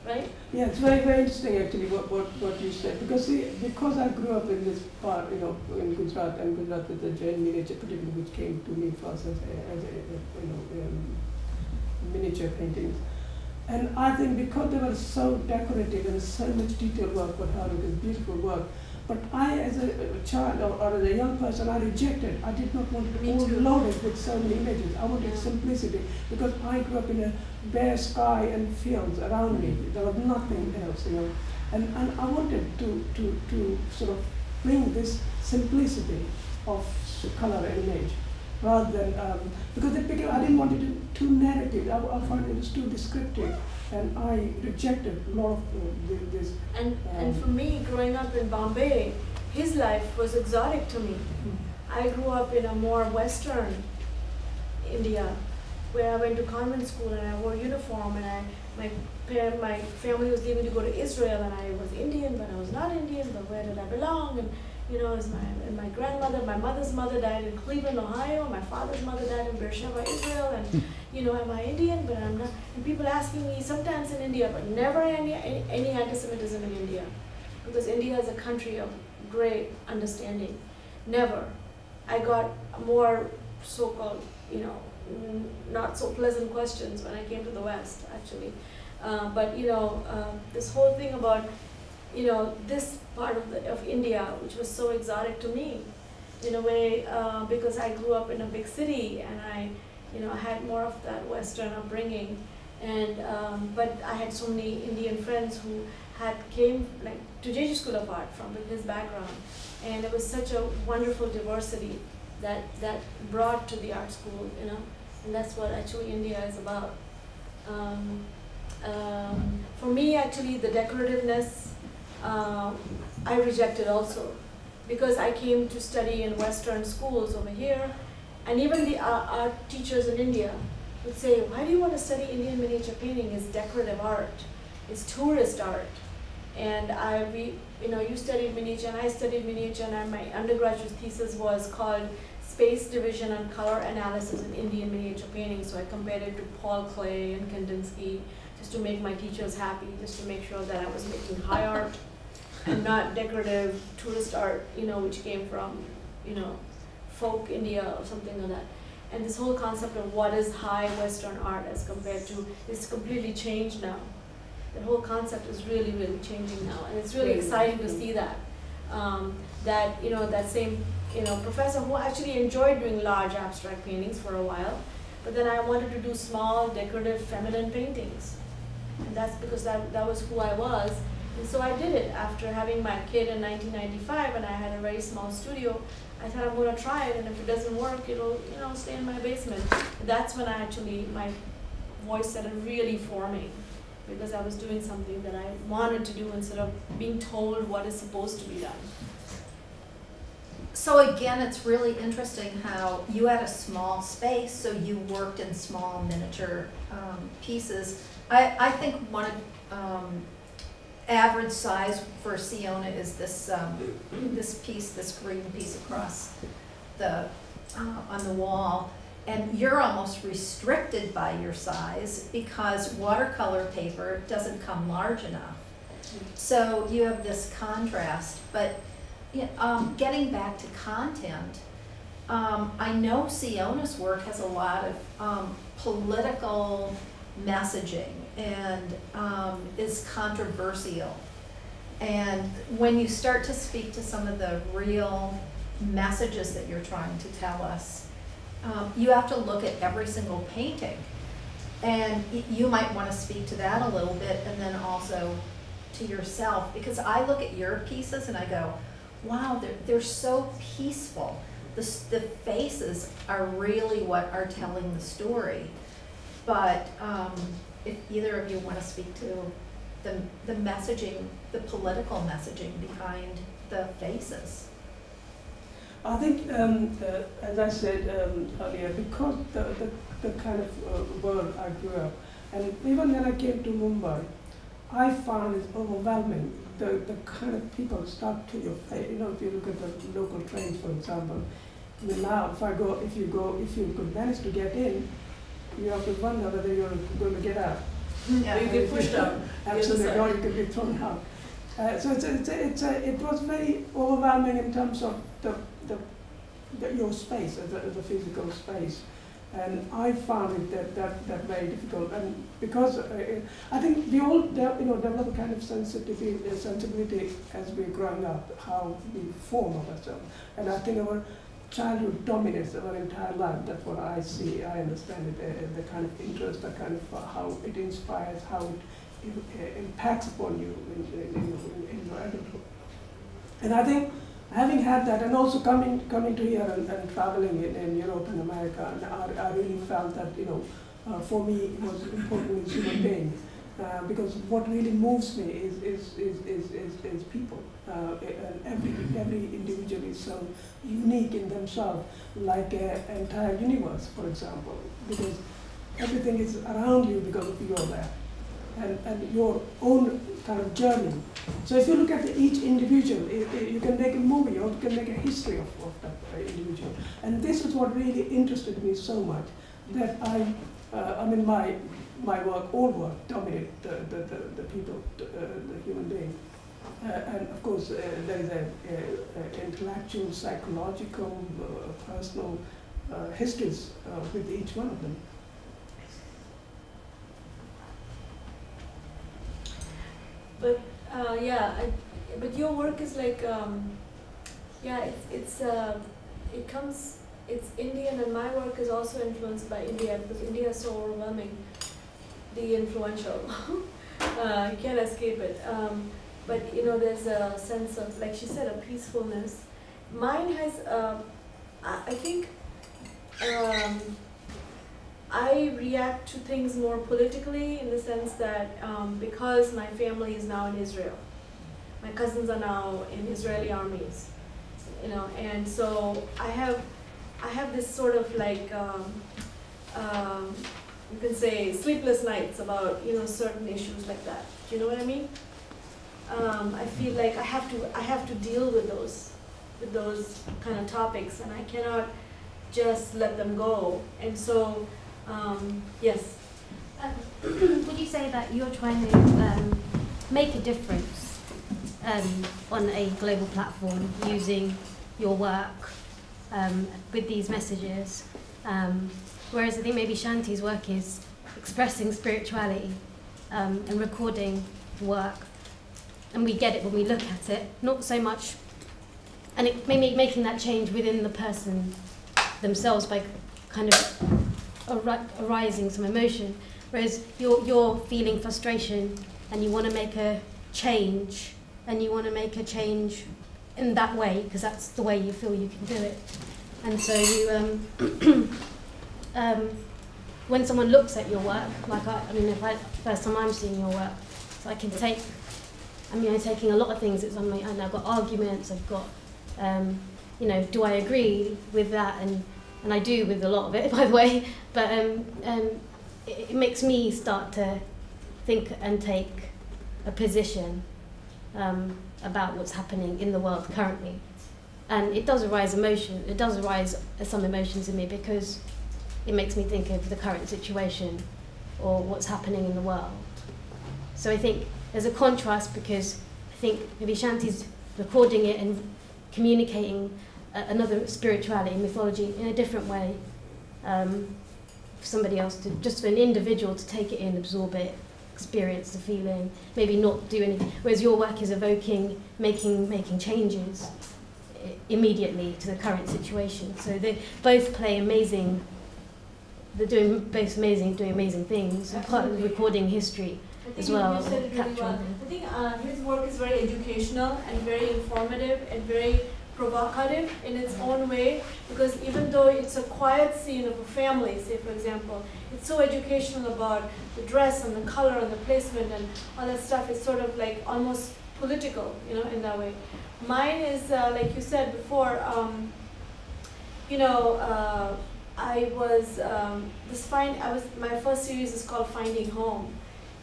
right? Yeah, it's very, very interesting actually what you said, because I grew up in this part, in Gujarat, and Gujarat with the Jain miniature, particularly, which came to me first as miniature paintings. And I think because they were so decorative and so much detailed work, what Haru is beautiful work. But I, as a child or as a young person, I rejected. I did not want to be overloaded with so many images. I wanted simplicity, because I grew up in a bare sky and fields around me. There was nothing else, And I wanted to sort of bring this simplicity of color and image, rather than because I didn't want it too narrative. I found it was too descriptive. And I rejected a lot of this. And for me, growing up in Bombay, his life was exotic to me. I grew up in a more Western India, where I went to convent school and I wore uniform, and my family was leaving to go to Israel, and I was Indian, but I was not Indian. But where did I belong? And my grandmother, my mother's mother died in Cleveland, Ohio. My father's mother died in Beersheba, Israel. And am I Indian? But I'm not. And people asking me sometimes in India, but never any anti-Semitism in India, because India is a country of great understanding. Never. I got more so-called, not so pleasant questions when I came to the West, actually. But this whole thing about this part of India, which was so exotic to me, in a way, because I grew up in a big city, and I had more of that Western upbringing, and but I had so many Indian friends who came like to JJ School of Art from his background, and it was such a wonderful diversity that brought to the art school, and that's what actually India is about. For me, actually, the decorativeness I rejected also, because I came to study in Western schools over here, and even the art teachers in India would say, why do you want to study Indian miniature painting? It's decorative art, it's tourist art. And you studied miniature and I studied miniature, and my undergraduate thesis was called Space Division and Color Analysis in Indian Miniature Painting. So I compared it to Paul Klee and Kandinsky, just to make my teachers happy, just to make sure that I was making high art and not decorative tourist art, which came from, folk India or something like that. And this whole concept of what is high Western art as compared to, is completely changed now. The whole concept is really, really changing now, and it's really exciting to see that. That same, professor who actually enjoyed doing large abstract paintings for a while, but then I wanted to do small, decorative, feminine paintings. And that's because that was who I was. And so I did it after having my kid in 1995, and I had a very small studio. I thought I'm going to try it, and if it doesn't work, it'll stay in my basement. And that's when my voice started really forming, because I was doing something that I wanted to do instead of being told what is supposed to be done. So again, it's really interesting how you had a small space, so you worked in small miniature pieces. I think one of average size for Siona is this this green piece across the on the wall, and you're almost restricted by your size because watercolor paper doesn't come large enough. So you have this contrast, but getting back to content, I know Siona's work has a lot of political messaging and is controversial. And when you start to speak to some of the real messages that you're trying to tell us, you have to look at every single painting. And you might want to speak to that a little bit, and then also to yourself, because I look at your pieces and I go, wow, they're so peaceful. The faces are really what are telling the story. But if either of you want to speak to the messaging, the political messaging behind the faces. I think, as I said earlier, because the kind of world I grew up, and even when I came to Mumbai, I found it overwhelming. The kind of people stuck to your face. If you look at the local trains, for example. I mean, now, if you could manage to get in, you have to wonder whether you're going to get out. Yeah, you get pushed out. Absolutely, or you could be thrown out. So it was very overwhelming in terms of your space, the physical space. And I found it that very difficult, and because I think we all develop a kind of sensibility as we're growing up, how we form ourselves. And I think our childhood dominates our entire life. That's what I see. I understand it. The kind of interest, the kind of how it inspires, how it impacts upon you in your adulthood. And I think, having had that, and also coming to here and traveling in Europe and America, and I really felt that for me it was important as human being, because what really moves me is people, and every individual is so unique in themselves, like an entire universe, for example, because everything is around you because of you're there. And your own kind of journey. So if you look at each individual, you can make a movie or you can make a history of that individual. And this is what really interested me so much, that my work, all work, dominate the people, the human being. And of course, there is an intellectual, psychological, personal histories with each one of them. But but your work is like, it's Indian, and my work is also influenced by India, because India is so overwhelmingly influential. You can't escape it. But there's a sense of, like she said, a peacefulness. Mine has, I think, I react to things more politically, in the sense that because my family is now in Israel. My cousins are now in Israeli armies, you know, and so I have this sort of like you can say sleepless nights about, you know, certain issues like that. Do you know what I mean? I feel like I have to deal with those kind of topics, and I cannot just let them go. And so, yes. Would you say that you're trying to make a difference on a global platform using your work with these messages? Whereas I think maybe Shanti's work is expressing spirituality and recording work, and we get it when we look at it, not so much, and it maybe making that change within the person themselves by kind of arising some emotion. Whereas you're feeling frustration and you want to make a change, and you want to make a change in that way because that's the way you feel you can do it. And so you when someone looks at your work, like first time I'm seeing your work, so I can take, I'm taking a lot of things. It's on my, and I've got arguments. I've got, you know, do I agree with that? And I do with a lot of it, by the way. But it makes me start to think and take a position about what's happening in the world currently, and it does arise emotion. It does arise some emotions in me because it makes me think of the current situation or what's happening in the world. So I think there's a contrast because I think maybe Shanti's recording it and communicating another spirituality, mythology, in a different way. For somebody else to, just for an individual to take it in, absorb it, experience the feeling, maybe not do anything. Whereas your work is evoking, making changes immediately to the current situation. So they both play amazing. They're doing amazing things. And part of the recording history as well. You said it really well. I think his work is very educational and very informative and very provocative in its own way, because even though it's a quiet scene of a family, say for example, it's so educational about the dress and the color and the placement and all that stuff. It's sort of like almost political, you know, in that way. Mine is, like you said before, you know, my first series is called Finding Home.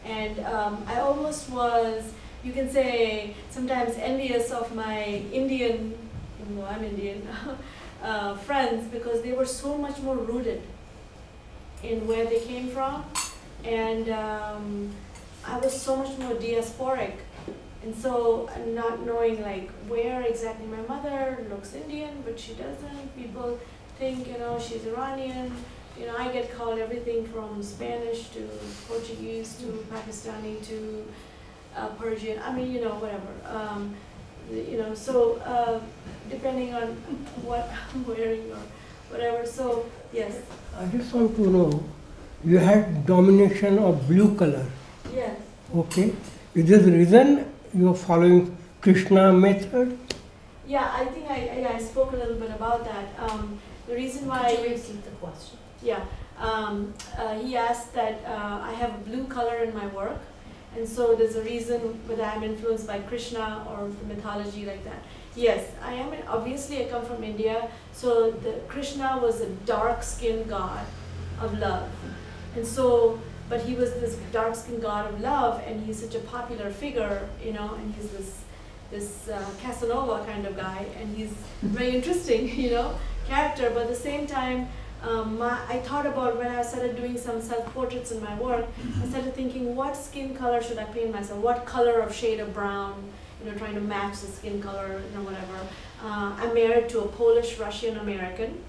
And I almost was, you can say, sometimes envious of my Indian, even though I'm Indian, friends, because they were so much more rooted in where they came from. And I was so much more diasporic. And so not knowing like where exactly my mother looks Indian, but she doesn't. People think, you know, she's Iranian. You know, I get called everything from Spanish to Portuguese to Pakistani to Persian. I mean, you know, whatever. You know, so depending on what I'm wearing or whatever. So yes. I just want to know, you had domination of blue color. Yes. Okay. Is this the reason you are following Krishna method? Yeah, I think I spoke a little bit about that. The reason why. Could you repeat the question? Yeah, he asked that I have a blue color in my work, and so there's a reason whether I'm influenced by Krishna or the mythology like that. Yes, I am. Obviously, I come from India, so Krishna was a dark-skinned god of love, and so, but he was this dark-skinned god of love, and he's such a popular figure, you know, and he's this Casanova kind of guy, and he's very interesting, you know, character, but at the same time. I thought about when I started doing some self-portraits in my work, I started thinking, what skin color should I paint myself? What color of shade of brown? You know, trying to match the skin color, you know, whatever. I'm married to a Polish Russian American.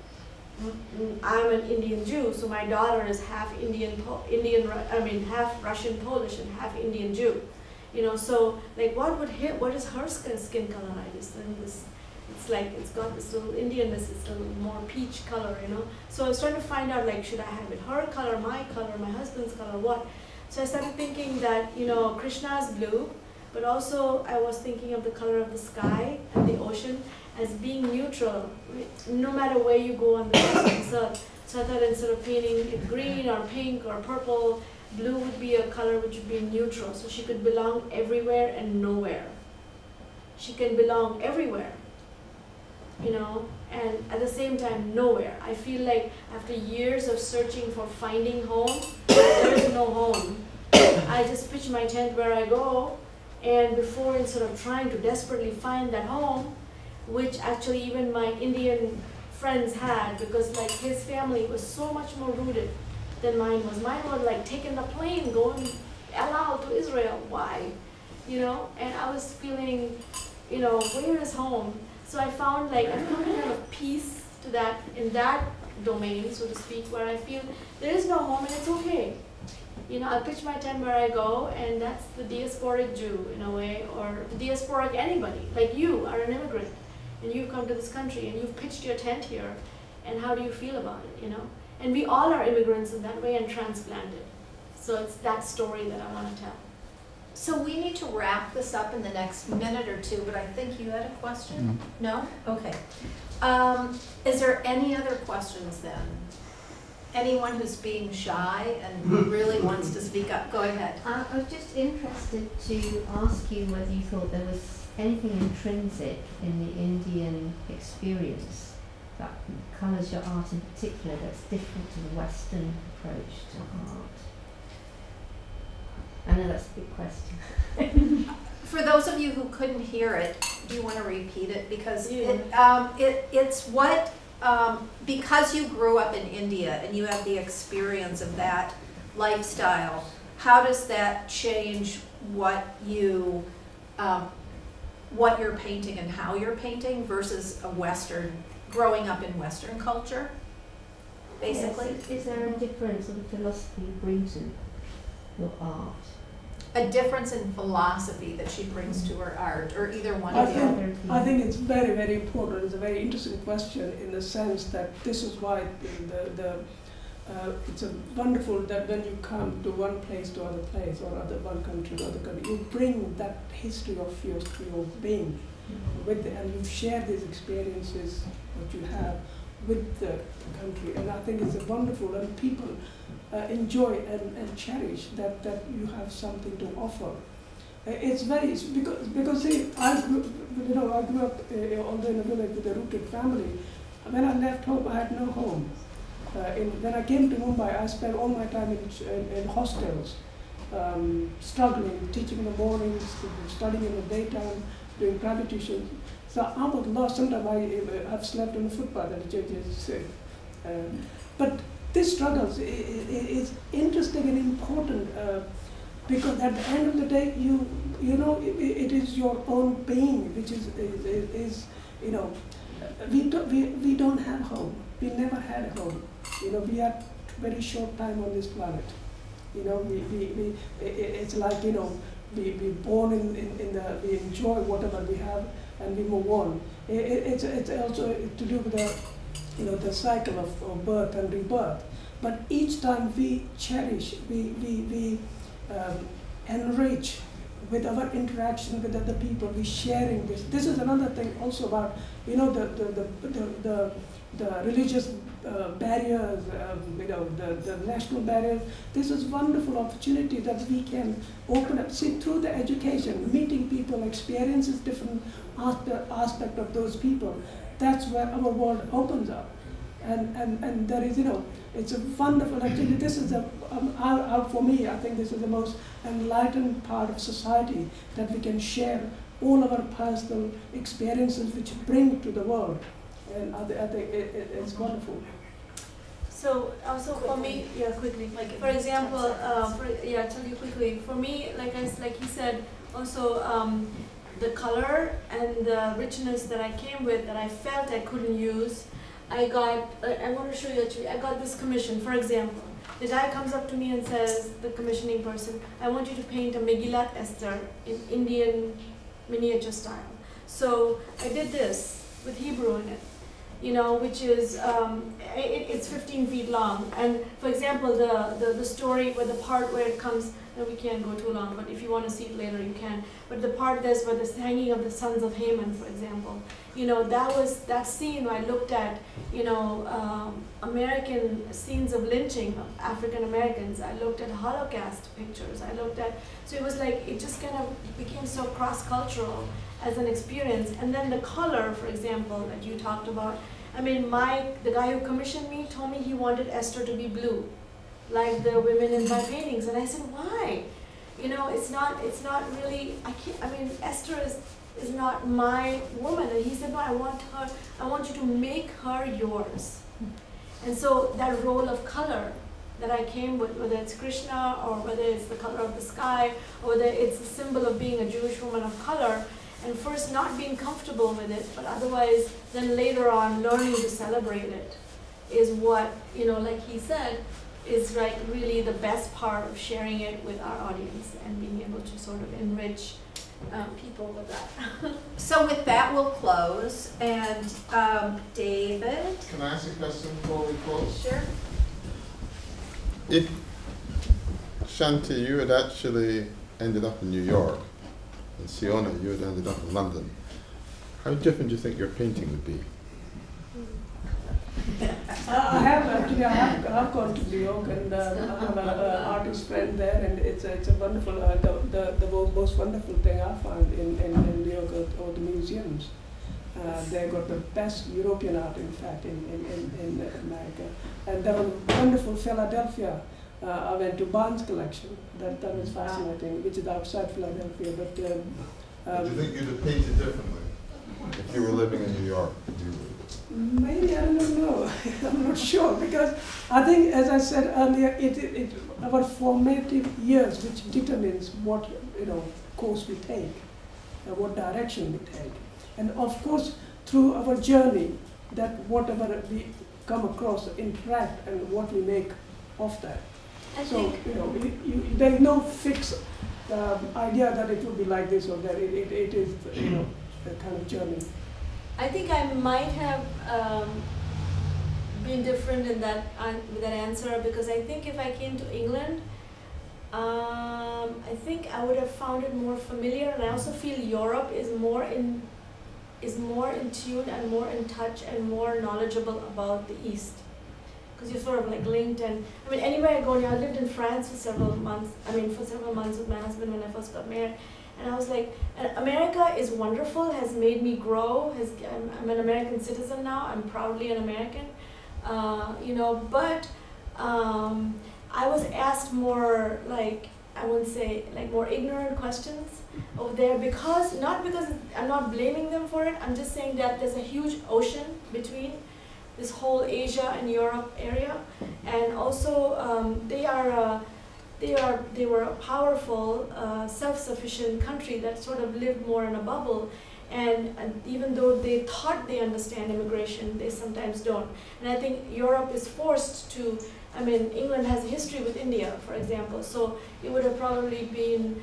I'm an Indian Jew, so my daughter is half half Russian Polish and half Indian Jew. You know, so like, what is her skin color? I just think this. It's like it's got this little Indianness, it's a little more peach color, you know. So I was trying to find out, like, should I have it her color, my husband's color, what? So I started thinking that, you know, Krishna is blue, but also I was thinking of the color of the sky and the ocean as being neutral, no matter where you go on the face of the earth. So I thought instead of painting it green or pink or purple, blue would be a color which would be neutral, so she could belong everywhere and nowhere. she can belong everywhere, you know, and at the same time nowhere. I feel like after years of searching for finding home, there is no home. I just pitch my tent where I go, and before, instead of trying to desperately find that home, which actually even my Indian friends had, because like his family was so much more rooted than mine was. Mine was like taking the plane, going El Al to Israel. Why? You know, and I was feeling, you know, where is home? So I found like I've come to kind of peace to that, in that domain, so to speak, where I feel there is no home and it's okay. You know, I pitch my tent where I go, and that's the diasporic Jew in a way, or the diasporic anybody. Like you are an immigrant, and you've come to this country, and you've pitched your tent here, and how do you feel about it, you know? And we all are immigrants in that way and transplanted. So it's that story that I want to tell. So we need to wrap this up in the next minute or two, but I think you had a question? No? Okay. Is there any other questions then? Anyone who's being shy and who really wants to speak up, go ahead. I was just interested to ask you whether you thought there was anything intrinsic in the Indian experience that colours your art in particular that's different to the Western approach to art. I know that's a big question. For those of you who couldn't hear it, do you want to repeat it? Because it's what, because you grew up in India and you have the experience of that lifestyle, how does that change what you're painting and how you're painting versus a Western, growing up in Western culture, basically? Yes. Is there a different sort of philosophy you bring to your art? A difference in philosophy that she brings to her art, or either one of the other? I think it's very, very important. It's a very interesting question in the sense that this is why it's a wonderful that when you come to one place to other place, or one country to other country, you bring that history of your being with and you share these experiences that you have with the country, and I think it's a wonderful, and people enjoy and cherish that you have something to offer. It's very because see, I grew up although in a village with a rooted family. When I left home, I had no home. When I came to Mumbai, I spent all my time in hostels, struggling, teaching in the mornings, studying in the daytime, doing private tuition. So I was lost. Sometimes I've slept on the footpath at the churches. But this struggle is interesting and important because at the end of the day, you know, it is your own being, which is you know, we don't have home. We never had a home. You know, we had very short time on this planet. You know, it's like, you know, we born we enjoy whatever we have and we move on. It's also to do with the, you know, the cycle of birth and rebirth. But each time we cherish, we enrich with our interaction with other people. We sharing this. This is another thing also about, you know, the religious barriers, you know, the national barriers. This is wonderful opportunity that we can open up. See, through the education, meeting people, experiences different aspect of those people. That's where our world opens up. And there is, you know, it's a wonderful, actually this is for me, I think this is the most enlightened part of society, that we can share all of our personal experiences which bring to the world. And I think it's wonderful. So also for me, yeah, quickly. Like for example, I'll tell you quickly. For me, like he said, also the color and the richness that I came with, that I felt I couldn't use. I want to show you actually. I got this commission. For example, the guy comes up to me and says, the commissioning person, I want you to paint a Megillat Esther in Indian miniature style. So I did this with Hebrew in it, you know, which is, it's 15 feet long. And for example, the story where the part where it comes, we can't go too long, but if you want to see it later, you can. But the part there's where the hanging of the sons of Haman, for example, you know, that scene where I looked at, you know, American scenes of lynching of African Americans. I looked at Holocaust pictures. I looked at, so it was like, it just kind of became so cross-cultural as an experience. And then the color, for example, that you talked about. I mean, the guy who commissioned me told me he wanted Esther to be blue, like the women in my paintings, and I said, why? You know, it's not really, I mean, Esther is not my woman, and he said, no, I want you to make her yours. And so that role of color that I came with, whether it's Krishna, or whether it's the color of the sky, or whether it's a symbol of being a Jewish woman of color, and first not being comfortable with it, but otherwise then later on learning to celebrate it, is what, you know, like he said, is like really the best part of sharing it with our audience and being able to sort of enrich people with that. So with that, we'll close. And David? Can I ask a question before we close? Sure. If, Shanti, you had actually ended up in New York, and Siona, you had ended up in London, how different do you think your painting would be? I have gone to New York, and I have an artist friend there, and it's a wonderful, the most wonderful thing I found in New York are the museums. They got the best European art, in fact, in America. And there was wonderful Philadelphia. I went to Barnes collection. That was fascinating, which is outside Philadelphia. But Do you think you'd have painted differently if you were living in New York? Maybe, I don't know. I'm not sure, because I think, as I said earlier, it our formative years which determines what, you know, course we take, what direction we take, and of course through our journey, that whatever we come across, interact, and what we make of that. So, you know, there's no fixed idea that it will be like this or that. It is, you know, a kind of journey. I think I might have been different in that with that answer, because I think if I came to England, I think I would have found it more familiar, and I also feel Europe is more in tune and more in touch and more knowledgeable about the East, because you're sort of like linked. And I mean, anywhere I go now, I lived in France for several months. I mean, for several months with my husband when I first got married. And I was like, America is wonderful, has made me grow. I'm an American citizen now. I'm proudly an American, you know. But I was asked more, like, I wouldn't say like more ignorant questions over there, because not because I'm not blaming them for it. I'm just saying that there's a huge ocean between this whole Asia and Europe area, and also they were a powerful, self-sufficient country that sort of lived more in a bubble, and even though they thought they understand immigration, they sometimes don't. And I think Europe is forced to, I mean, England has a history with India, for example, so it would have probably been,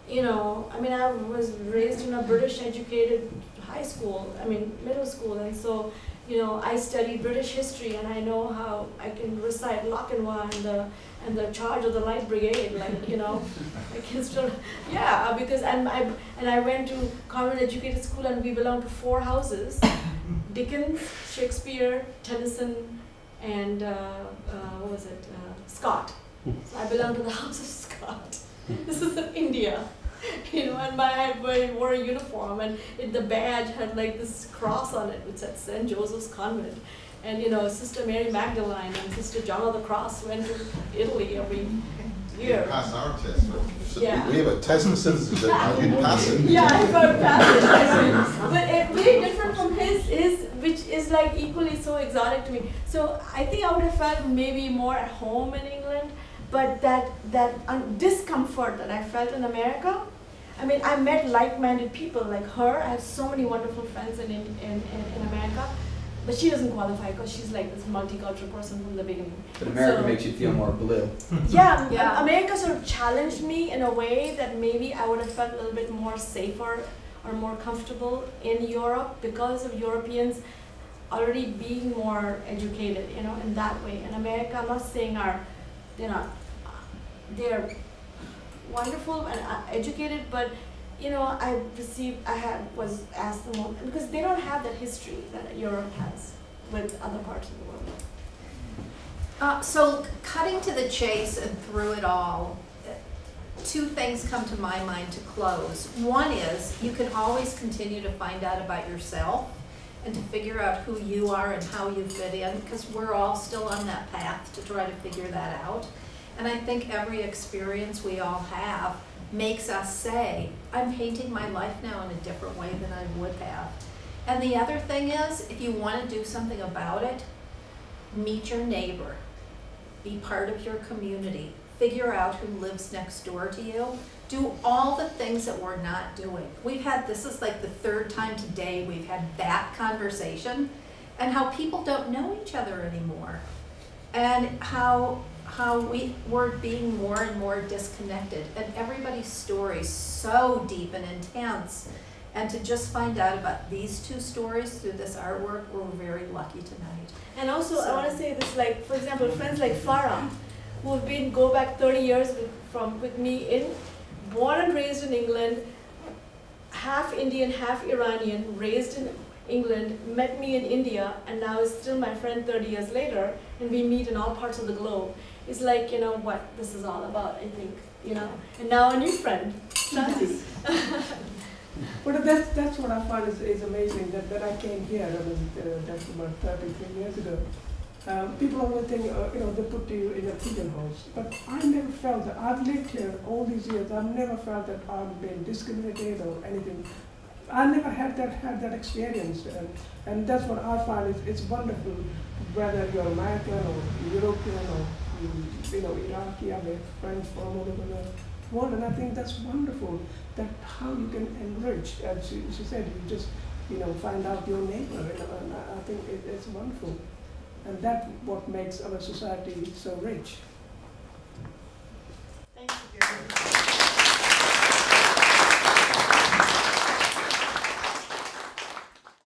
you know, I mean, I was raised in a British educated high school, I mean, middle school, and so, you know, I studied British history, and I know how I can recite Lochinvar and the Charge of the Light Brigade, like, you know, I can still, yeah, because I went to convent educated school, and we belonged to 4 houses: Dickens, Shakespeare, Tennyson, and what was it, Scott. So I belonged to the house of Scott. This is in India. You know, and I wore a uniform, and the badge had like this cross on it which said St. Joseph's Convent. And you know, Sister Mary Magdalene and Sister John of the Cross went to Italy every year. You passed our test. Yeah. We have a test for citizenship, now you'd pass it. Yeah, I got passed it. But it's very different from his, which is like equally so exotic to me. So I think I would have felt maybe more at home in England. But that discomfort that I felt in America, I mean, I met like-minded people like her. I have so many wonderful friends in America, but she doesn't qualify because she's like this multicultural person from the beginning. But America So, makes you feel more blue. yeah, America sort of challenged me in a way that maybe I would have felt a little bit more safer or more comfortable in Europe, because of Europeans already being more educated, you know, in that way. In America, I'm not saying they're not they're wonderful and educated, but you know, was asked them all, because they don't have that history that Europe has with other parts of the world. So cutting to the chase and through it all, two things come to my mind to close. One is you can always continue to find out about yourself and to figure out who you are and how you fit in, because we're all still on that path to try to figure that out. And I think every experience we all have makes us say, I'm painting my life now in a different way than I would have. And the other thing is, if you want to do something about it, meet your neighbor, be part of your community, figure out who lives next door to you, do all the things that we're not doing. This is like the third time today we've had that conversation, and how people don't know each other anymore, and how we're being more and more disconnected, and everybody's story is so deep and intense. And to just find out about these two stories through this artwork, we're very lucky tonight. And also, I want to say this, like, for example, friends like Farah, who have go back 30 years with me, born and raised in England, half Indian, half Iranian, raised in England, met me in India, and now is still my friend 30 years later, and we meet in all parts of the globe. It's like, you know, what this is all about, I think, you know. And now a new friend, Shanti. But that's what I find is amazing, that I came here, that's about 33 years ago. People always think, you know, they put you in a pigeonhole. But I never felt that. I've lived here all these years. I've never felt that I've been discriminated or anything. I never had that experience, and that's what I find it's wonderful. Whether you're American or European or you know, Iraqi, I have friends from all over the world, and I think that's wonderful. That how you can enrich, as she said, you just, you know, find out your neighbor, and I think it's wonderful. And that's what makes our society so rich.